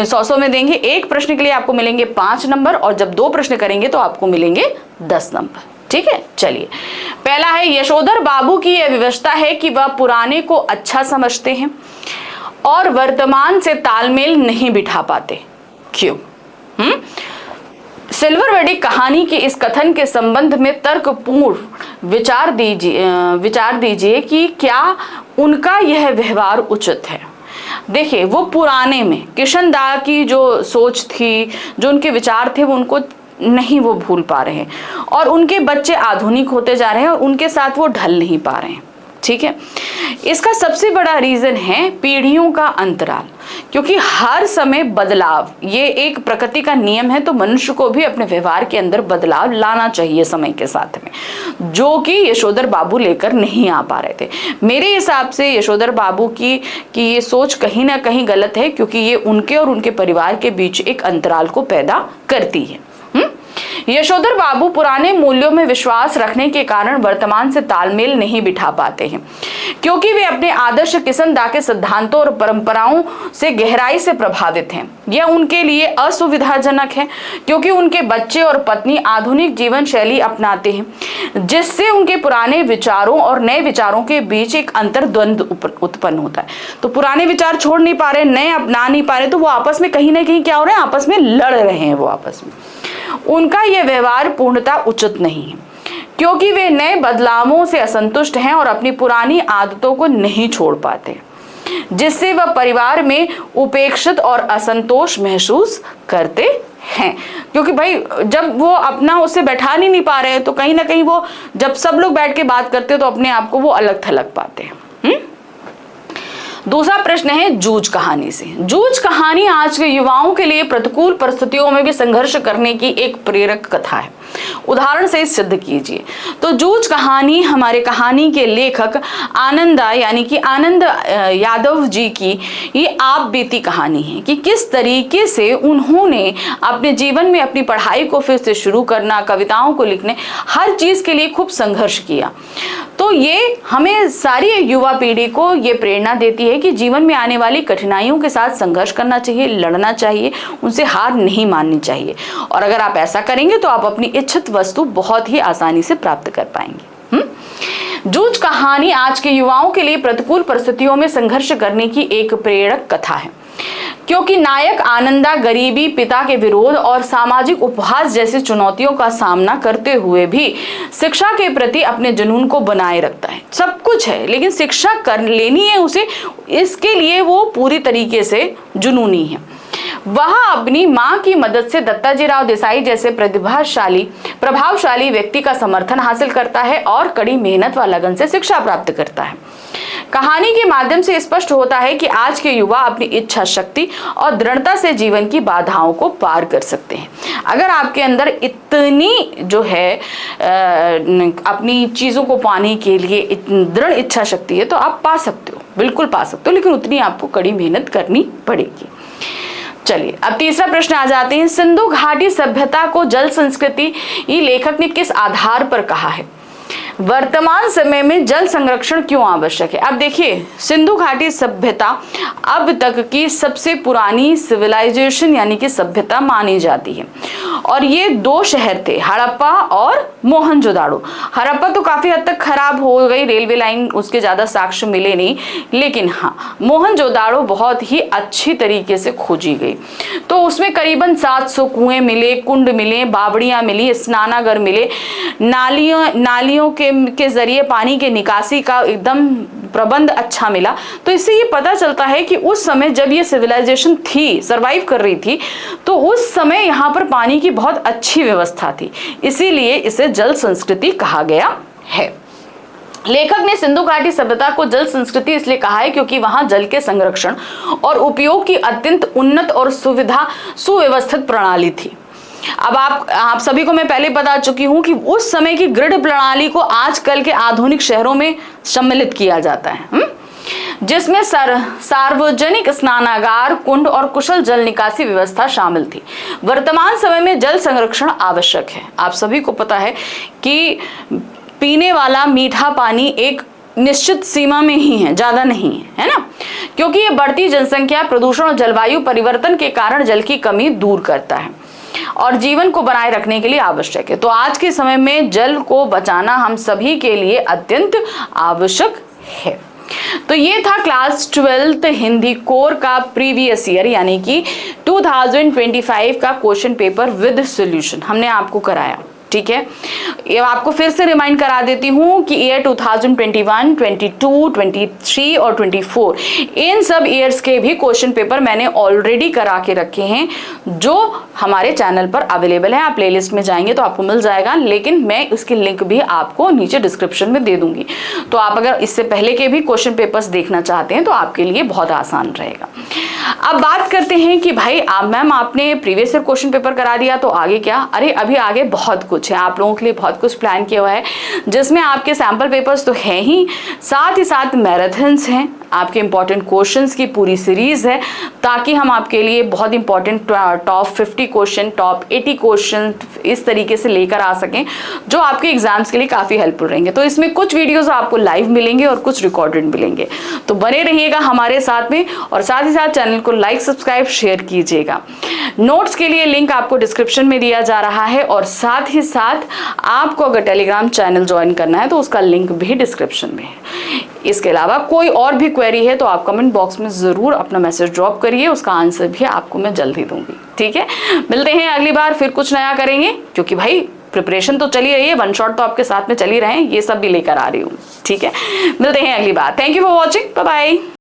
100 में देंगे। एक प्रश्न के लिए आपको मिलेंगे 5 नंबर, और जब 2 प्रश्न करेंगे तो आपको मिलेंगे 10 नंबर, ठीक है। चलिए, पहला है यशोधर बाबू की यह विवशता है कि वह पुराने को अच्छा समझते हैं और वर्तमान से तालमेल नहीं बिठा पाते, क्यों? सिल्वर वेडिक कहानी के इस कथन के संबंध में तर्कपूर्ण विचार दीजिए कि क्या उनका यह व्यवहार उचित है। देखिए, वो पुराने में किशन दा की जो सोच थी, जो उनके विचार थे, वो उनको नहीं वो भूल पा रहे हैं, और उनके बच्चे आधुनिक होते जा रहे हैं और उनके साथ वो ढल नहीं पा रहे हैं, ठीक है। इसका सबसे बड़ा रीजन है पीढ़ियों का अंतराल, क्योंकि हर समय बदलाव ये एक प्रकृति का नियम है, तो मनुष्य को भी अपने व्यवहार के अंदर बदलाव लाना चाहिए समय के साथ में, जो कि यशोधर बाबू लेकर नहीं आ पा रहे थे। मेरे हिसाब से यशोधर बाबू की ये सोच कहीं ना कहीं गलत है, क्योंकि ये उनके और उनके परिवार के बीच एक अंतराल को पैदा करती है। यशोधर बाबू पुराने मूल्यों में विश्वास रखने के कारण वर्तमान से तालमेल नहीं बिठा पाते हैं, क्योंकि वे अपने आदर्श किशन दा के सिद्धांतों और परंपराओं से गहराई से प्रभावित हैं। यह उनके लिए असुविधाजनक है, क्योंकि उनके बच्चे और पत्नी आधुनिक जीवन शैली अपनाते हैं, जिससे उनके पुराने विचारों और नए विचारों के बीच एक अंतर्द्वंद उत्पन्न होता है। तो पुराने विचार छोड़ नहीं पा रहे, नए अपना नहीं पा रहे, तो वो आपस में कहीं ना कहीं क्या हो रहे हैं, आपस में लड़ रहे हैं। वो आपस में उनका यह व्यवहार पूर्णतः उचित नहीं है, क्योंकि वे नए बदलावों से असंतुष्ट हैं और अपनी पुरानी आदतों को नहीं छोड़ पाते, जिससे वह परिवार में उपेक्षित और असंतोष महसूस करते हैं। क्योंकि भाई जब वो अपना उससे बैठा नहीं पा रहे हैं, तो कहीं ना कहीं वो जब सब लोग बैठ के बात करते हैं तो अपने आप को वो अलग थलग पाते हैं। दूसरा प्रश्न है जूझ कहानी से। जूझ कहानी आज के युवाओं के लिए प्रतिकूल परिस्थितियों में भी संघर्ष करने की एक प्रेरक कथा है। उदाहरण से सिद्ध कीजिए। तो जूझ कहानी हमारे कहानी के लेखक आनंदा यानी कि आनंद यादव जी की ये आप बीती कहानी है कि किस तरीके से उन्होंने अपने जीवन में अपनी पढ़ाई को फिर से शुरू करना, कविताओं को लिखने, हर चीज के लिए खूब संघर्ष किया। तो ये हमें सारी युवा पीढ़ी को ये प्रेरणा देती है कि जीवन में आने वाली कठिनाइयों के साथ संघर्ष करना चाहिए, लड़ना चाहिए, उनसे हार नहीं माननी चाहिए। और अगर आप ऐसा करेंगे तो आप अपनी इच्छित वस्तु बहुत ही आसानी से प्राप्त कर पाएंगे। जूझ कहानी आज के युवाओं के लिए प्रतिकूल परिस्थितियों में संघर्ष करने की एक प्रेरक कथा है, क्योंकि नायक आनंदा गरीबी, पिता के विरोध और सामाजिक उपहास जैसी चुनौतियों का सामना करते हुए भी शिक्षा के प्रति अपने जुनून को बनाए रखता है। सब कुछ है लेकिन शिक्षा कर लेनी है उसे, इसके लिए वो पूरी तरीके से जुनूनी है। वह अपनी मां की मदद से दत्ताजीराव देसाई जैसे प्रभावशाली व्यक्ति का समर्थन हासिल करता है और कड़ी मेहनत व लगन से शिक्षा प्राप्त करता है। कहानी के माध्यम से स्पष्ट होता है कि आज के युवा अपनी इच्छा शक्ति और दृढ़ता से जीवन की बाधाओं को पार कर सकते हैं। अगर आपके अंदर इतनी जो है अपनी चीजों को पाने के लिए दृढ़ इच्छा शक्ति है तो आप पा सकते हो, बिल्कुल पा सकते हो, लेकिन उतनी आपको कड़ी मेहनत करनी पड़ेगी। चलिए अब तीसरा प्रश्न आ जाते हैं। सिंधु घाटी सभ्यता को जल संस्कृति ये लेखक ने किस आधार पर कहा है? वर्तमान समय में जल संरक्षण क्यों आवश्यक है? अब देखिए, सिंधु घाटी सभ्यता अब तक की सबसे पुरानी सिविलाइजेशन यानी कि सभ्यता मानी जाती है, और ये 2 शहर थे, हड़प्पा और मोहनजोदाड़ो। हड़प्पा तो काफी हद तक खराब हो गई, रेलवे लाइन उसके ज्यादा साक्ष्य मिले नहीं, लेकिन हाँ मोहनजोदाड़ो बहुत ही अच्छी तरीके से खोजी गई। तो उसमें करीबन 700 कुएं मिले, कुंड मिले, बावड़ियां मिली, स्नानागार मिले, नालियों के जरिए पानी के निकासी का एकदम प्रबंध अच्छा मिला। तो इससे ये पता चलता है कि उस समय जब ये सिविलाइजेशन थी, सरवाइव कर रही थी, तो उस समय यहाँ पर पानी की बहुत अच्छी व्यवस्था थी, इसीलिए इसे जल संस्कृति कहा गया है। लेखक ने सिंधु घाटी सभ्यता को जल संस्कृति इसलिए कहा है क्योंकि वहां जल के संरक्षण और उपयोग की अत्यंत उन्नत और सुव्यवस्थित प्रणाली थी। अब आप सभी को मैं पहले बता चुकी हूं कि उस समय की ग्रिड प्रणाली को आजकल के आधुनिक शहरों में सम्मिलित किया जाता है, जिसमें सार्वजनिक स्नानागार, कुंड और कुशल जल निकासी व्यवस्था शामिल थी। वर्तमान समय में जल संरक्षण आवश्यक है। आप सभी को पता है कि पीने वाला मीठा पानी एक निश्चित सीमा में ही है, ज्यादा नहीं है ना, क्योंकि ये बढ़ती जनसंख्या, प्रदूषण और जलवायु परिवर्तन के कारण जल की कमी दूर करता है और जीवन को बनाए रखने के लिए आवश्यक है। तो आज के समय में जल को बचाना हम सभी के लिए अत्यंत आवश्यक है। तो ये था क्लास 12th हिंदी कोर का प्रीवियस ईयर यानी कि 2025 का क्वेश्चन पेपर विद सॉल्यूशन हमने आपको कराया। ठीक है, ये आपको फिर से रिमाइंड करा देती हूँ कि ईयर 2021, 22, 23 और 24 इन सब ईयर्स के भी क्वेश्चन पेपर मैंने ऑलरेडी करा के रखे हैं, जो हमारे चैनल पर अवेलेबल है। आप प्लेलिस्ट में जाएंगे तो आपको मिल जाएगा, लेकिन मैं उसकी लिंक भी आपको नीचे डिस्क्रिप्शन में दे दूंगी। तो आप अगर इससे पहले के भी क्वेश्चन पेपर्स देखना चाहते हैं तो आपके लिए बहुत आसान रहेगा। अब बात करते हैं कि भाई मैम आपने प्रीवियस ईयर क्वेश्चन पेपर करा दिया तो आगे क्या? अरे अभी आगे बहुत कुछ है, आप लोगों के लिए बहुत कुछ प्लान किया हुआ है, जिसमें आपके सैंपल पेपर्स तो है ही साथ मैराथन्स हैं, आपके इंपॉर्टेंट क्वेश्चंस की पूरी सीरीज है, ताकि हम आपके लिए बहुत important top 50 question, top 80 question इस तरीके से लेकर आ सकें, जो आपके एग्जाम्स के लिए काफ़ी हेल्पफुल रहेंगे। तो इसमें कुछ वीडियोस आपको लाइव मिलेंगे और कुछ रिकॉर्डेड मिलेंगे, तो बने रहिएगा हमारे साथ में, और साथ ही साथ चैनल को लाइक, सब्सक्राइब, शेयर कीजिएगा। नोट्स के लिए लिंक आपको डिस्क्रिप्शन में दिया जा रहा है, और साथ ही साथ आपको अगर टेलीग्राम चैनल ज्वाइन करना है तो उसका लिंक भी डिस्क्रिप्शन में है। इसके अलावा कोई और भी क्वेरी है तो आप कमेंट बॉक्स में ज़रूर अपना मैसेज ड्रॉप करिए, उसका आंसर भी आपको मैं जल्द ही दूंगी। ठीक है, मिलते हैं अगली बार, फिर कुछ नया करेंगे, क्योंकि भाई प्रिपरेशन तो चली रही है, वन शॉट तो आपके साथ में चली रहे हैं, ये सब भी लेकर आ रही हूँ। ठीक है, मिलते हैं अगली बार। Thank you for watching, bye bye.